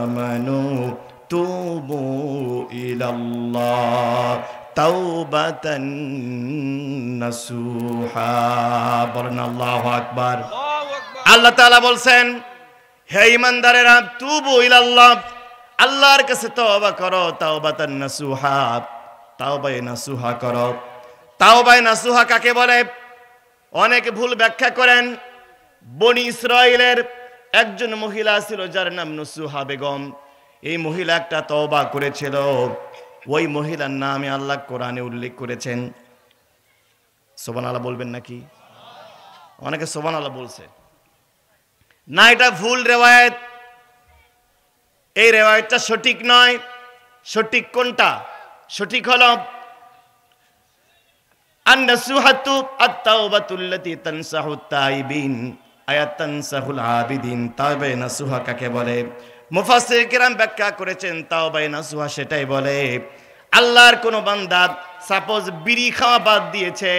আমানু তুবু ইলাল্লাহ তাওবাতান নাসুহা। বলেন আল্লাহু আকবার। আল্লাহ তাআলা বলছেন, হে ঈমানদারেরা, তুবু ইলাল্লাহ, আল্লাহর কাছে তওবা করো, তাওবাতান নাসুহা, তাওবায়ে নাসুহা করো। তাওবায়ে নাসুহা কাকে বলে? অনেকে ভুল ব্যাখ্যা করেন। বনি ইসরাইলের একজন মহিলা ছিল যার নাম নাসুহা বেগম। এই মহিলা একটা তওবা করেছিল। ওই মহিলার নামে আল্লাহ কোরআনে উল্লেখ করেছেন। সুবহানাল্লাহ বলবেন নাকি? অনেকে সুবহানাল্লাহ বলছে না, এটা ভুল রেওয়ায়েত। এই রেওয়ায়েতটা সঠিক নয়। সঠিক কোনটা? সঠিক হলো আন-নাসুহাতু আত-তাওবাতুল্লাতী তানসাহুত তাইবিন আয়াত তানসাহুল আবিদিন। তাওবায়ে নাসুহা কাকে বলে? মুফাসসির কিরাম ব্যাখ্যা করেছেন তাওবায়ে নাসুহা সেটাই বলে, আল্লাহর কোন বান্দা সাপোজ বিড়ি খাওয়া বাদ দিয়েছে,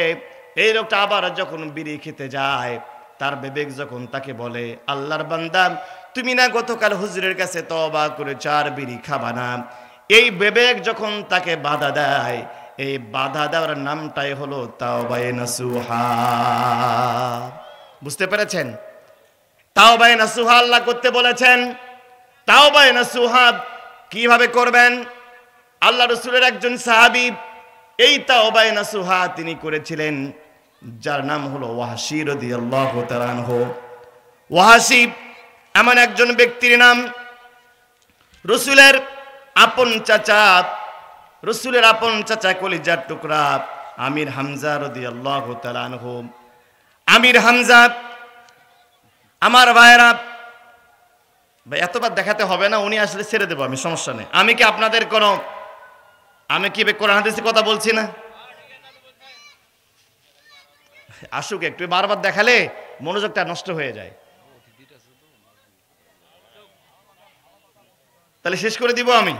এই লোকটা আবার যখন বিড়ি খেতে যায়, তার বিবেক যখন তাকে বলে, আল্লাহর বান্দা তুমি না গতকাল হুজুরের কাছে তওবা করে চার বিড়ি খাবা না, এই বিবেক যখন তাকে বাধা দেয়, এই বাধা দেওয়ার নামটাই হলো তাওবায়ে নাসুহা। বুঝতে পেরেছেন? তাওবায়ে নাসুহা আল্লাহ করতে বলেছেন। তাওবায়ে নাসুহা কিভাবে করবেন? আল্লাহ রাসূলের একজন সাহাবী এই তাওবায়ে নাসুহা তিনি করেছিলেন, যার নাম হলো ওয়াহশী রাদিয়াল্লাহু তাআলা আনহু। ওয়াহশী এমন একজন ব্যক্তির নাম, রাসূলের আপন চাচা, রাসূলের আপন চাচা কলিজার টুকরা আমির হামজা রাদিয়াল্লাহু তাআলা আনহু। আমির হামজা, আমার ভাইরা, ভাই এতবার দেখাতে হবে না, উনি আসলে ছেড়ে দেবো আমি, সমস্যা নেই। আমি কি আপনাদের কোনো, আমি কি কোরআন হাদিসের কথা বলছি না? আসুক একটু, বারবার দেখালে মনোযোগটা নষ্ট হয়ে যায়। তাহলে শেষ করে দিব আমি,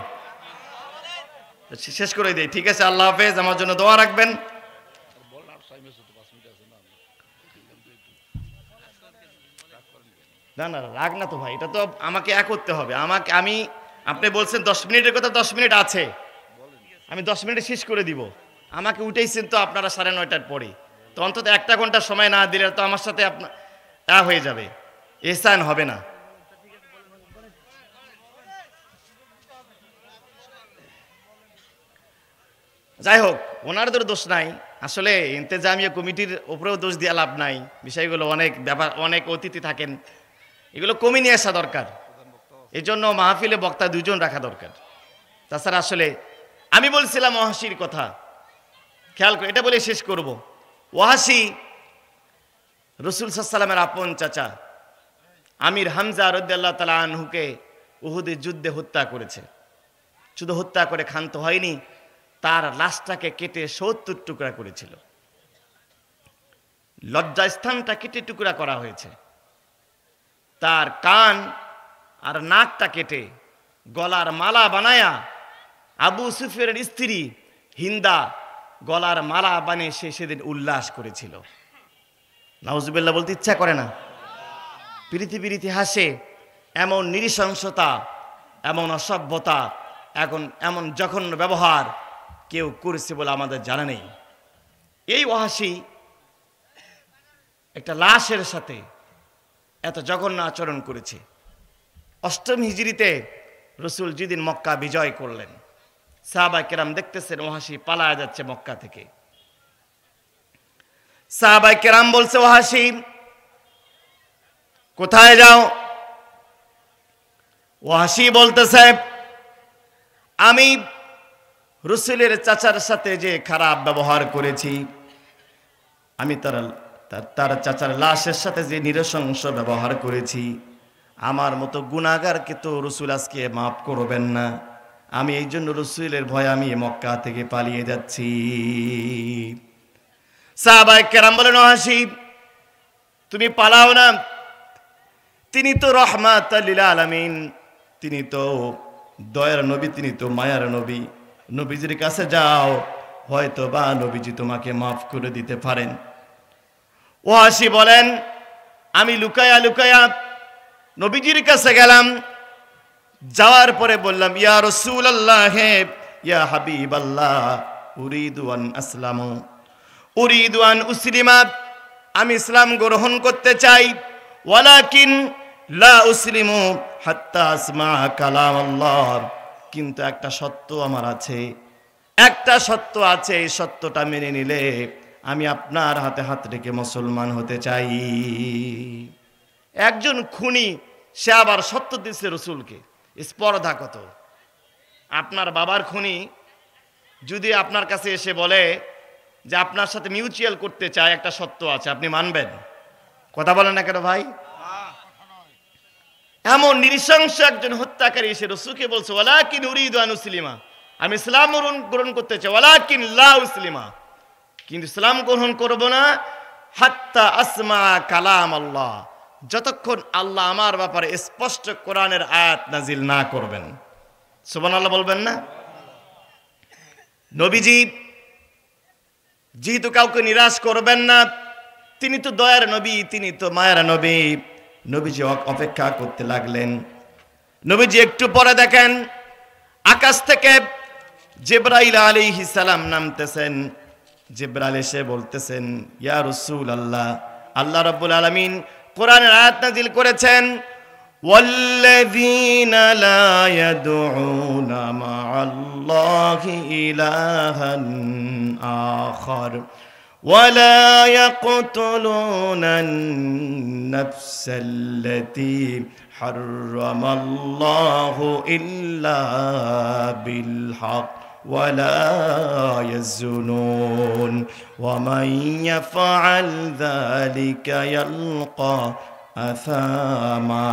শেষ করে দিই। ঠিক আছে, আল্লাহ হাফেজ, আমার জন্য দোয়া রাখবেন। না না রাগ না তো ভাই, এটা তো আমাকে এক করতে হবে। আপনি বলছেন 10 মিনিটের কথা, 10 মিনিট আছে, আমি 10 মিনিটে শেষ করে দিব। আমাকে উঠেইছেন তো আপনারা 9:30টার পরে, তো অন্তত 1 ঘন্টা সময় না দিলে তো আমার সাথে আপনার হয়ে যাবে, এহসান হবে না। যাই হোক, ওনারদের দোষ নাই, আসলে ইন্তেজামিয়া কমিটির উপরেও দোষ দিয়ে লাভ নাই। বিষয়গুলো অনেক ব্যাপার, অনেক অতিথি থাকেন, এগুলো কমিয়ে নিয়ে আসা দরকার। এই জন্য মাহফিলে বক্তা 2 জন রাখা দরকার। তাছাড়া আসলে আমি বলছিলাম ওয়াহশীর কথা, খেয়াল করে এটা বলে শেষ করব। ওয়াহশী রাসূল সাল্লাল্লাহু আলাইহি ওয়াসাল্লামের আপন চাচা আমির হামজা রাদিয়াল্লাহু তাআলা আনহুকে উহুদের যুদ্ধে হত্যা করেছে। শুধু হত্যা করে ক্ষান্ত হয়নি, তার লাশটাকে কেটে 70 টুকরা করেছিল। লজ্জাস্থানটা কেটে টুকরা করা হয়েছে, তার কান আর নাকটা কেটে গলার মালা বানায়া আবু সুফিয়ানের স্ত্রী হিন্দা গলার মালা বানিয়ে সে সেদিন উল্লাস করেছিল। নাউজুবিল্লাহ বলতে ইচ্ছা করে না? পৃথিবীর ইতিহাসে এমন নৃশংসতা, এমন অসভ্যতা, এমন জঘন্য ব্যবহার কেউ করেছে বলে আমাদের জানা নেই। এই ওয়াহশী একটা লাশের সাথে এত জঘন্য আচরণ করেছে। 8ম হিজরিতে রাসূল যেদিন মক্কা বিজয় করলেন, সাহাবায়ে কেরাম দেখতেছেন ওয়াহশী পালায়া যাচ্ছে মক্কা থেকে। সাহাবায়ে কেরাম বলছে, ওয়াহশী কোথায় যাও? ওয়াহশী বলতেছে, আমি রাসূলের চাচার সাথে যে খারাপ ব্যবহার করেছি, আমি তার চাচার লাশের সাথে যে নৃশংস ব্যবহার করেছি, আমার মতো গুনাহগারকে তো রাসূল আজকে মাফ করবেন না। আমি এই জন্য রাসূলের ভয়ে আমি মক্কা থেকে পালিয়ে যাচ্ছি। সাহাবায়ে কেরাম বলেন, ওয়াহশী তুমি পালাও না, তিনি তো রাহমাতাল লিল আলামিন, তিনি তো দয়ার নবী, তিনি তো মায়ার নবী। নবীজির কাছে যাও, হয়তো বা নবীজি তোমাকে মাফ করে দিতে পারেন। ওয়াহশী বলেন, আমি লুকায়া লুকায়া নবীজির কাছে গেলাম। যাওয়ার পরে বললাম, ইয়া রাসূলুল্লাহ, ইয়া হাবিবাল্লাহ, উরিদু আন আসলামু, উরিদু আন উসলিমা, আমি ইসলাম গ্রহণ করতে চাই, ওয়ালাকিন লা উসলিমু হাত্তা আসমা কালাম আল্লাহ, কিন্তু একটা সত্য আমার আছে, একটা সত্য আছে, এই সত্যটা মেনে নিলে আমি আপনার হাতে হাত রেখে মুসলমান হতে চাই। একজন খুনি, সে আবার সত্য দিচ্ছে রাসূলকে, স্পর্ধা কত! আপনার বাবার খুনি যদি আপনার কাছে এসে বলে যে আপনার সাথে মিউচুয়াল করতে চায়, একটা সত্য আছে, আপনি মানবেন? কথা বলেন না কেন ভাই? এমন নৃশংস একজন হত্যাকারী এসে রাসূলকে বলছে, ওয়ালাকিন উরিদু আন উসলিমা, আমি ইসলাম গ্রহণ করতে চাই, ওয়ালাকিন লা উসলিমা, কিন্তু ইসলাম গ্রহণ করব না হাত্তা আসমা কালাম আল্লাহ, যতক্ষণ আল্লাহ আমার ব্যাপারে স্পষ্ট কোরআনের আয়াত নাজিল না করবেন। সুবহানাল্লাহ বলবেন না? নবীজি যেহেতু কাউকে নিরাশ করবেন না, তিনি তো দয়ার নবী, তিনি তো মায়ের নবী। নবীজি অপেক্ষা করতে লাগলেন। নবীজি একটু পরে দেখেন আকাশ থেকে জিবরাইল আলাইহিস সালাম নামতেছেন। জিবরাইল এসে বলতেছেন, ইয়া রাসূলুল্লাহ, আল্লাহ রাব্বুল আলামিন কোরআনের আয়াত নাযিল করেছেন, ওয়াল্লাযীনা লা ইয়াদউনা মা'আল্লাহি ইলাহান আখার ওয়ালা ইয়াকতুলুনান নাফসাল্লাতী হারামাল্লাহু ইল্লা বিল হক ولا يزنون ومن يفعل ذلك يلقى أثاما।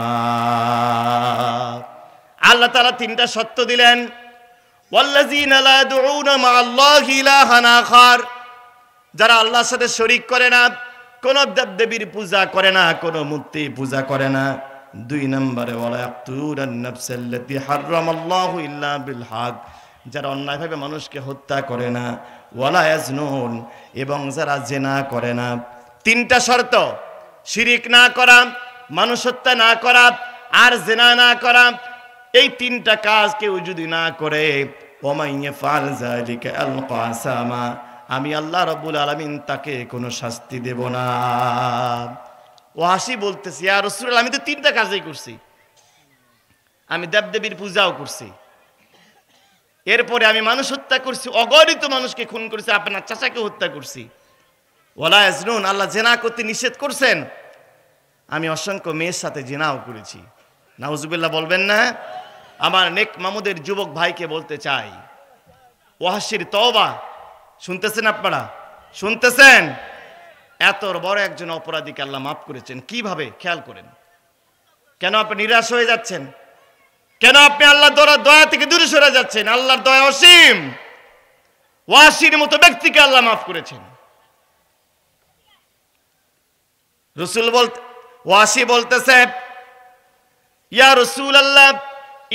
আল্লাহ তাআলা তিনটা সত্য দিলেন। ওয়াল্লাযীনা লা ইয়াদউনা মা'আল্লাহি ইলাহান আখার, যারা আল্লাহর সাথে শরীক করে না, কোন দেবদেবীর পূজা করে না, কোন মূর্তি পূজা করে না। 2 নম্বরে ওয়ালা ইয়াকতুলুন নাফসাল্লাতী হারামাল্লাহু ইল্লা বিল হক, যারা অন্যায়ভাবে মানুষকে হত্যা করে না। ওয়ালা ইয়াজনুন, এবং যারা জিনা করে না। তিনটা শর্ত, শিরিক না করা, মানুষ হত্যা না করা, আর জিনা না করা। এই তিনটা কাজ কেউ যদি না করে, ওয়া ইয়াফআল যালিকা আলকা আসামা, আমি আল্লাহ রাব্বুল আলামিন তাকে কোনো শাস্তি দেব না। ওয়াসি বলতেছি, ইয়া রাসূলুল্লাহ, আমি তো তিনটা কাজই করছি, আমি দেবদেবীর পূজাও করছি, এরপরে আমি মানুষ হত্যা করছি, অগণিত মানুষকে খুন করছি, আপনার চাচাকে হত্যা করছি। ওয়ালা ইয়াজনুন, আল্লাহ জিনা করতে নিষেধ করছেন, আমি অসংখ্য মেয়ের সাথে জিনাও করেছি। নাউজুবিল্লাহ বলবেন না? আমার নেক মামুদের যুবক ভাইকে বলতে চাই, ওয়াসির তওবা শুনতেছেন আপনারা? শুনতেছেন? এত বড় একজন অপরাধীকে আল্লাহ মাফ করেছেন। কিভাবে? খেয়াল করেন। কেন আপনি নিরাশ হয়ে যাচ্ছেন? কেন আপনি আল্লাহর দয়া থেকে দূরে সরে যাচ্ছেন? আল্লাহর দয়া অসীম। ওয়াসির মতো ব্যক্তিকে আল্লাহ মাফ করেছেন। ওয়াসি বলতেছে, ইয়া রাসূলুল্লাহ,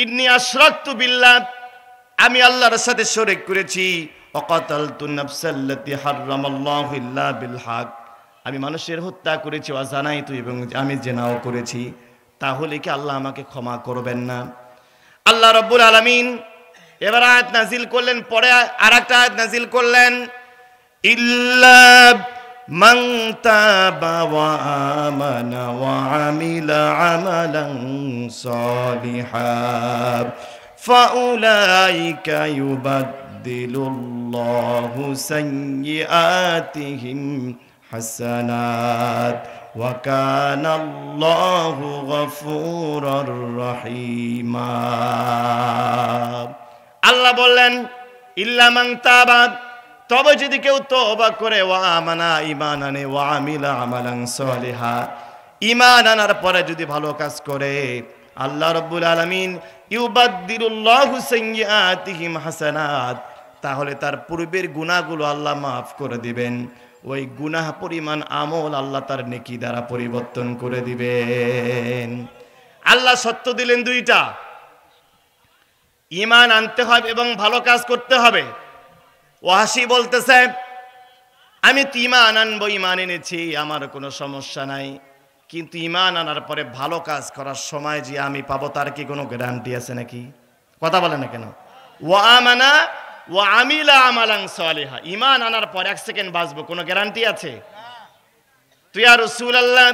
ইন্নী আশরাকতু বিল্লাহ, আমি আল্লাহর সাথে শরীক করেছি। ওয়াকাতালতু নাফসাল্লাতী হারামাল্লাহু ইল্লা বিল হক, আমি মানুষের হত্যা করেছি, ওয়াজানাইতু, এবং আমি জিনাও করেছি। তাহলে কি আল্লাহ আমাকে ক্ষমা করবেন না? আল্লাহ রাব্বুল আলামিন এবার আয়াত নাজিল করলেন, পরে আরেকটা আয়াত নাজিল করলেন, ইল্লা মান তাবা ওয়া আমানা ওয়া আমিলা আমালান সালিহান ফাউলাইকা ইউবাদদিলুল্লাহু সাইয়্যাতিহিম হাসানাত ওয়া কানা আল্লাহু গফুরুর রহিমা। আল্লাহ বললেন, ইল্লা মান তাবা, তবে যদি কেউ তওবা করে, ওয়া আমানা, ঈমান আনে, ওয়া আমিলা আমালান সালিহা, ঈমান আনার পরে যদি ভালো কাজ করে, আল্লাহ রাব্বুল আলামিন ইউবাদদিলুল্লাহু সাইয়্যাতিহিম হাসানাত, তাহলে তার পূর্বের গুনাহগুলো আল্লাহ মাফ করে দিবেন। ওই গুনাহ পরিমাণ আমল আল্লাহ তার নেকি দ্বারা পরিবর্তন করে দিবেন। আল্লাহ সত্য দিলেন দুইটা, ঈমান আনতে হবে এবং ভালো কাজ করতে হবে। ওয়াসি বলতেছে, আমি তো ঈমান আনবো, ঈমান এনেছি, আমার কোনো সমস্যা নাই, কিন্তু ঈমান আনার পরে ভালো কাজ করার সময় যে আমি পাবো তার কি কোনো গ্যারান্টি আছে নাকি? কথা বলে না কেন? ওয়া আমানা ওয়া আমিলা আমালান সালিহা, ঈমান আনার পর 1 সেকেন্ড বাঁচবো, কোনো গ্যারান্টি আছে? তুই ইয়া রাসূলুল্লাহ,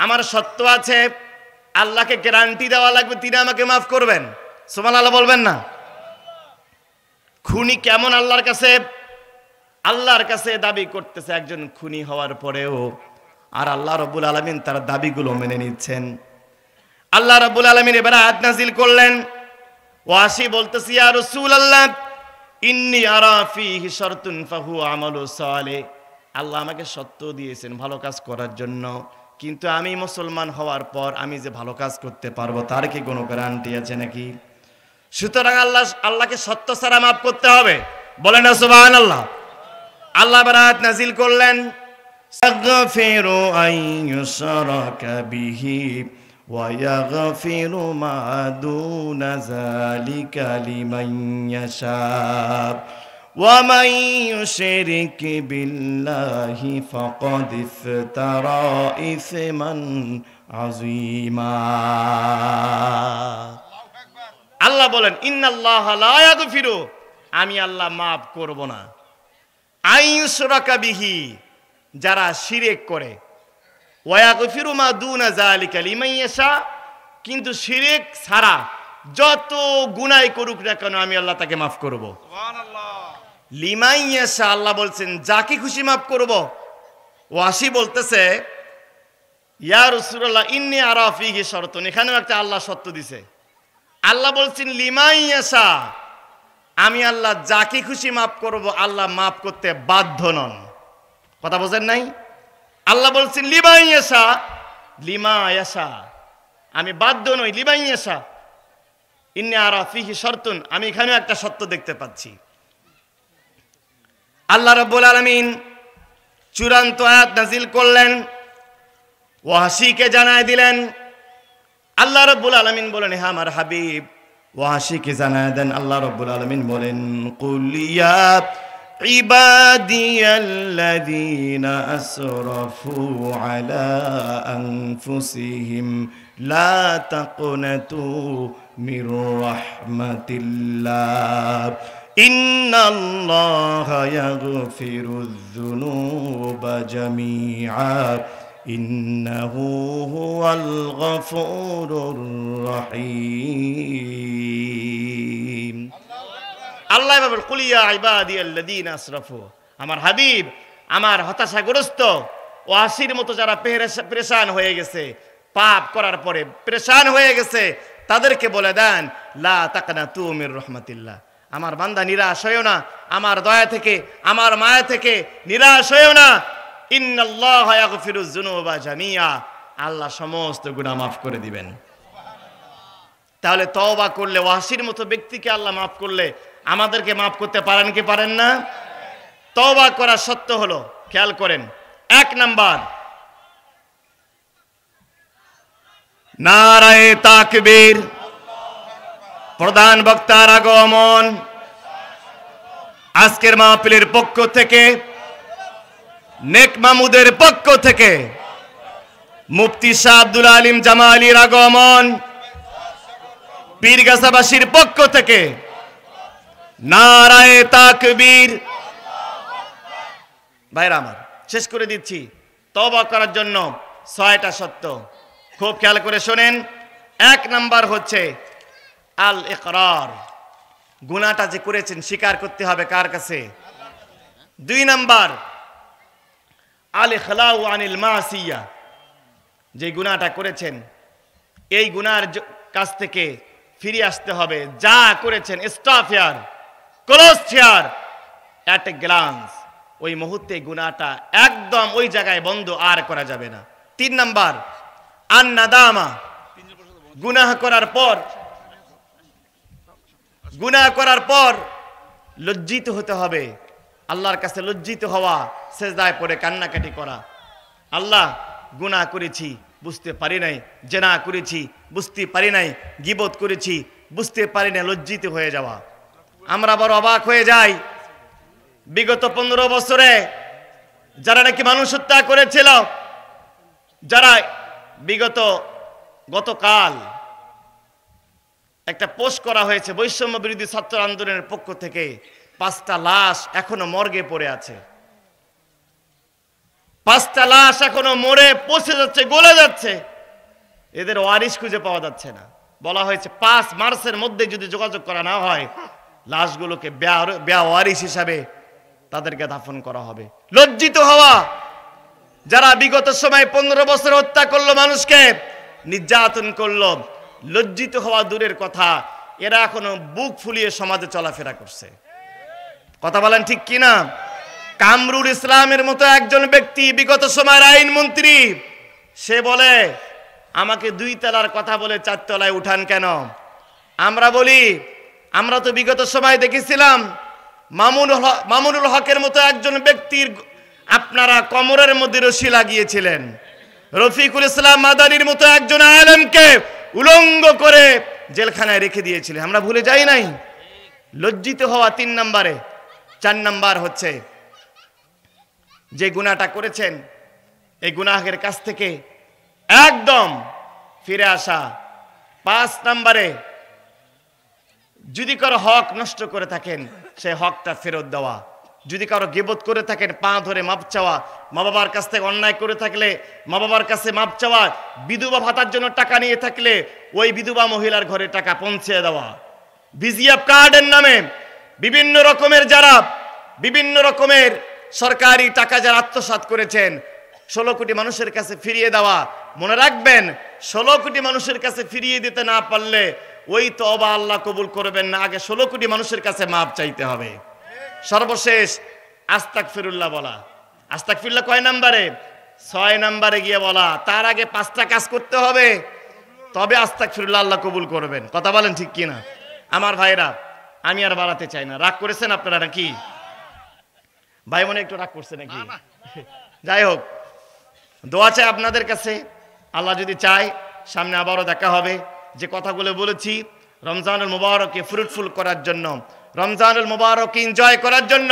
আমার সত্য আছে, আল্লাহকে গ্যারান্টি দেওয়া লাগবে তিনি আমাকে মাফ করবেন। সুবহানাল্লাহ বলবেন না? খুনি কেমন আল্লাহর কাছে দাবি করতেছে একজন খুনি হওয়ার পরেও, আর আল্লাহ রাব্বুল আলামিন তার দাবিগুলো মেনে নিচ্ছেন। আল্লাহ রাব্বুল আলামিন এবার আয়াত নাযিল করলেন। ওয়াসি বলতেছে, ইয়া রাসূলুল্লাহ, ইন্নী আরা ফীহি শারতুন ফাহুয়া আমালু সালিহ, আল্লাহ আমাকে সত্য দিয়েছেন ভালো কাজ করার জন্য, কিন্তু আমি মুসলমান হওয়ার পর আমি যে ভালো কাজ করতে পারবো তার কি কোনো গ্যারান্টি আছে নাকি? সুতরাং আল্লাহকে সত্য ছাড়া মাফ করতে হবে। বলেন না সুবহানাল্লাহ। আল্লাহ বারাত নাজিল করলেন, ইয়াগফিরু আন ইউশরাকা বিহি ওয়া ইয়াগফিরু মা দুনা যালিকা লিমান ইয়াশা ওয়া মান ইউশরিক বিল্লাহি ফাকাদ ইফতারা ইসমান আযীমা। আল্লাহ বলেন, ইন্নাল্লাহা লা ইয়াগফিরু, আমি আল্লাহ মাফ করব না, আইয়ুশরাকা বিহি, যারা শিরক করে, ওয়া ইয়াগফিরু মা দুনা যালিকা লিমান ইয়াশা, কিন্তু শিরক ছাড়া যত গুনাহ করুক না কেন আমি আল্লাহ তাকে মাফ করব। সুবহানাল্লাহ। লিমান ইয়াশা, আল্লাহ বলছেন যাকে খুশি মাফ করব। ওয়াসি বলতেছে, ইয়া রাসূলুল্লাহ ইন্নী আরা ফীহি শরতুন, এখানেও একটা আল্লাহ সত্য দিছে। আল্লাহ বলছেন লিমান ইয়াশা, আমি আল্লাহ যাকে খুশি মাফ করব, আল্লাহ মাফ করতে বাধ্য নন। কথা বোঝেন নাই? আল্লাহ বলছেন লিমান ইয়াশা, লিমা ইয়াশা, আমি বাধ্য নই, লিমান ইয়াশা। ইন্নী আরা ফীহি শরতুন, আমি এখানেও একটা সত্য দেখতে পাচ্ছি। আল্লাহ রাব্বুল আলামিন চূড়ান্ত আয়াত নাজিল করলেন, ওয়াহশীকে জানায় দিলেন। আল্লাহ রাব্বুল আলামিন বলেন, হে আমার হাবিব, ওয়াহশীকে জানায় দেন। আল্লাহ রাব্বুল আলামিন বলেন, কুল ইয়া ইবাদিয়াল্লাযীনা আসরাফু আলা আনফুসিহিম লা তাকনাতু মির রাহমাতিল্লাহ ইন্নাল্লাহা ইয়াগফিরুয যুনুবা জামিআ ইন্নাহু হুয়াল গফুরুর রহিম। আল্লাহ বলেন, কুল ইয়া ইবাদিয়াল্লাযীনা আসরাফু, আমার হাবিব, আমার হতাশাগ্রস্ত ওয়াসির মতো যারা পেরেশান হয়ে গেছে, পাপ করার পরে পেরেশান হয়ে গেছে, তাদেরকে বলে দেন, লা তাকনাতু মির রাহমাতিল্লাহ, আমার বান্দা নিরাশ হয়ো না, আমার দয়া থেকে, আমার মায়া থেকে নিরাশ হয়ো না। ইন্নাল্লাহা ইয়াগফিরুয যুনুবা জামিআ, আল্লাহ সমস্ত গুনাহ মাফ করে দিবেন। তাহলে তওবা করলে, ওয়াসির মতো ব্যক্তিকে আল্লাহ মাফ করলে আমাদেরকে মাফ করতে পারেন কি পারেন না? তওবা করার সত্য হলো, খেয়াল করেন, 1 নাম্বার, নারায়ে তাকবীর, প্রধান বক্তার আগমন। আজকের মাহফিলের পক্ষ থেকে, নেক মাহমুদের পক্ষ থেকে মুফতি শাহ আব্দুল আলিম জামালির আগমন। পীরগাছাবাসীর পক্ষ থেকে নারায়ে তাকবীর। ভাইরা আমার, শেষ করে দিচ্ছি। তওবা করার জন্য 6টা সত্য, খুব খেয়াল করে শোনেন। 1 নাম্বার হচ্ছে আল ইকরার, গুনাহটা যে করেছেন স্বীকার করতে হবে কার কাছে? 2 নাম্বার আল ইখলাউ আনিল মাসিয়া, যে গুনাহটা করেছেন এই গুনার কাছ থেকে ফিরে আসতে হবে। যা করেছেন stop here, close here, at a glance, ওই মুহূর্তে গুনাহটা একদম ওই জায়গায় বন্ধ, আর করা যাবে না। 3 নাম্বার আন নাদামা, গুনাহ করার পর লজ্জিত হতে হবে, আল্লাহর কাছে লজ্জিত হওয়া, সেজদায় পড়ে কান্নাকাটি করা। আল্লাহ, গুনাহ করেছি, বুঝতে পারি নাই, জেনা করেছি, বুঝতে পারি নাই, গীবত করেছি, বুঝতে পারি না, লজ্জিত হয়ে যাওয়া। আমরা বড় অবাক হয়ে যাই, বিগত 15 বছরে যারা নাকি মানুষ হত্যা করেছিল, যারা গতকাল একটা পোস্ট করা হয়েছে বৈষম্য বিরোধী ছাত্র আন্দোলনের পক্ষ থেকে, 5টা লাশ এখনো মর্গে পড়ে আছে। 5টা লাশ এখনো মরে পচে যাচ্ছে, গলে যাচ্ছে, এদের ওয়ারিশ খুঁজে পাওয়া যাচ্ছে না। বলা হয়েছে 5 মার্চের মধ্যে যদি যোগাযোগ করা না হয়, লাশগুলোকে বেওয়ারিশ হিসাবে তাদেরকে দাফন করা হবে। লজ্জিত হওয়া, যারা বিগত সময় 15 বছর হত্যা করলো, মানুষকে নির্যাতন করলো, লজ্জিত হওয়া দূরের কথা, এরা এখনো বুক ফুলিয়ে সমাজে চলাফেরা করছে। কথা বলেন ঠিক কিনা? কামরুল ইসলামের মতো একজন ব্যক্তি, বিগত সময়ের আইনমন্ত্রী, সে বলে আমাকে 2 তলার কথা বলে 4 তলায় উঠান কেন? আমরা বলি, আমরা তো বিগত সময় দেখেছিলাম মামুনুল হকের মতো একজন ব্যক্তির আপনারা কোমরের মধ্যে রশি লাগিয়েছিলেন। রফিকুল ইসলাম মাদানির মতো একজন আলেমকে উলঙ্গ করে জেলখানায় রেখে দিয়েছিলেন। আমরা ভুলে যাই নাই। লজ্জিত হওয়া 3 নম্বরে। 4 নম্বর হচ্ছে যে গুনাহটা করেছেন এই গুনাহের কাছ থেকে একদম ফিরে আসা। 5 নম্বরে যদি কারো হক নষ্ট করে থাকেন সেই হকটা ফেরত দেওয়া। যদি কারো গীবত করে থাকেন পা ধরে মাপ চাওয়া। মা বাবার কাছ থেকে অন্যায় করে থাকলে মা বাবার কাছে মাপ চাওয়া। বিধবা ভাতার জন্য টাকা নিয়ে থাকলে ওই বিধবা মহিলার ঘরে টাকা পৌঁছে দেওয়া। ভিজিএফ কার্ডের নামে বিভিন্ন রকমের সরকারি টাকা যারা আত্মসাৎ করেছেন 16 কোটি মানুষের কাছে ফিরিয়ে দেওয়া। মনে রাখবেন 16 কোটি মানুষের কাছে ফিরিয়ে দিতে না পারলে ওই তওবা আল্লাহ কবুল করবেন না। আগে 16 কোটি মানুষের কাছে মাপ চাইতে হবে। সর্বশেষ আস্তাগফিরুল্লাহ বলা। আস্তাগফিরুল্লাহ কয় নম্বরে? 6 নম্বরে গিয়ে বলা। তার আগে 5টা কাজ করতে হবে, তবে আস্তাগফিরুল্লাহ আল্লাহ কবুল করবেন। কথা বলেন ঠিক কিনা? আমার ভাইরা, আমি আর বাড়াতে চাই না। রাগ করেছেন আপনারা নাকি? ভাই মনে একটু রাগ করছে নাকি? যাই হোক, দোয়া চাই আপনাদের কাছে। আল্লাহ যদি চায় সামনে আবারও দেখা হবে। যে কথাগুলো বলেছি রমজানুল মুবারককে ফ্রুটফুল করার জন্য, রমজানুল মুবারককে এনজয় করার জন্য,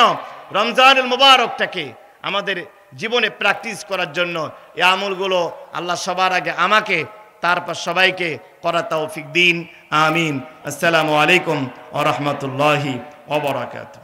রমজানুল মুবারকটাকে আমাদের জীবনে প্র্যাকটিস করার জন্য এই আমলগুলো আল্লাহ সবার আগে আমাকে তারপর সবাইকে করার তৌফিক দিন। আমিন। আসসালামু আলাইকুম ওয়া রাহমাতুল্লাহি ওয়া বারাকাতুহু।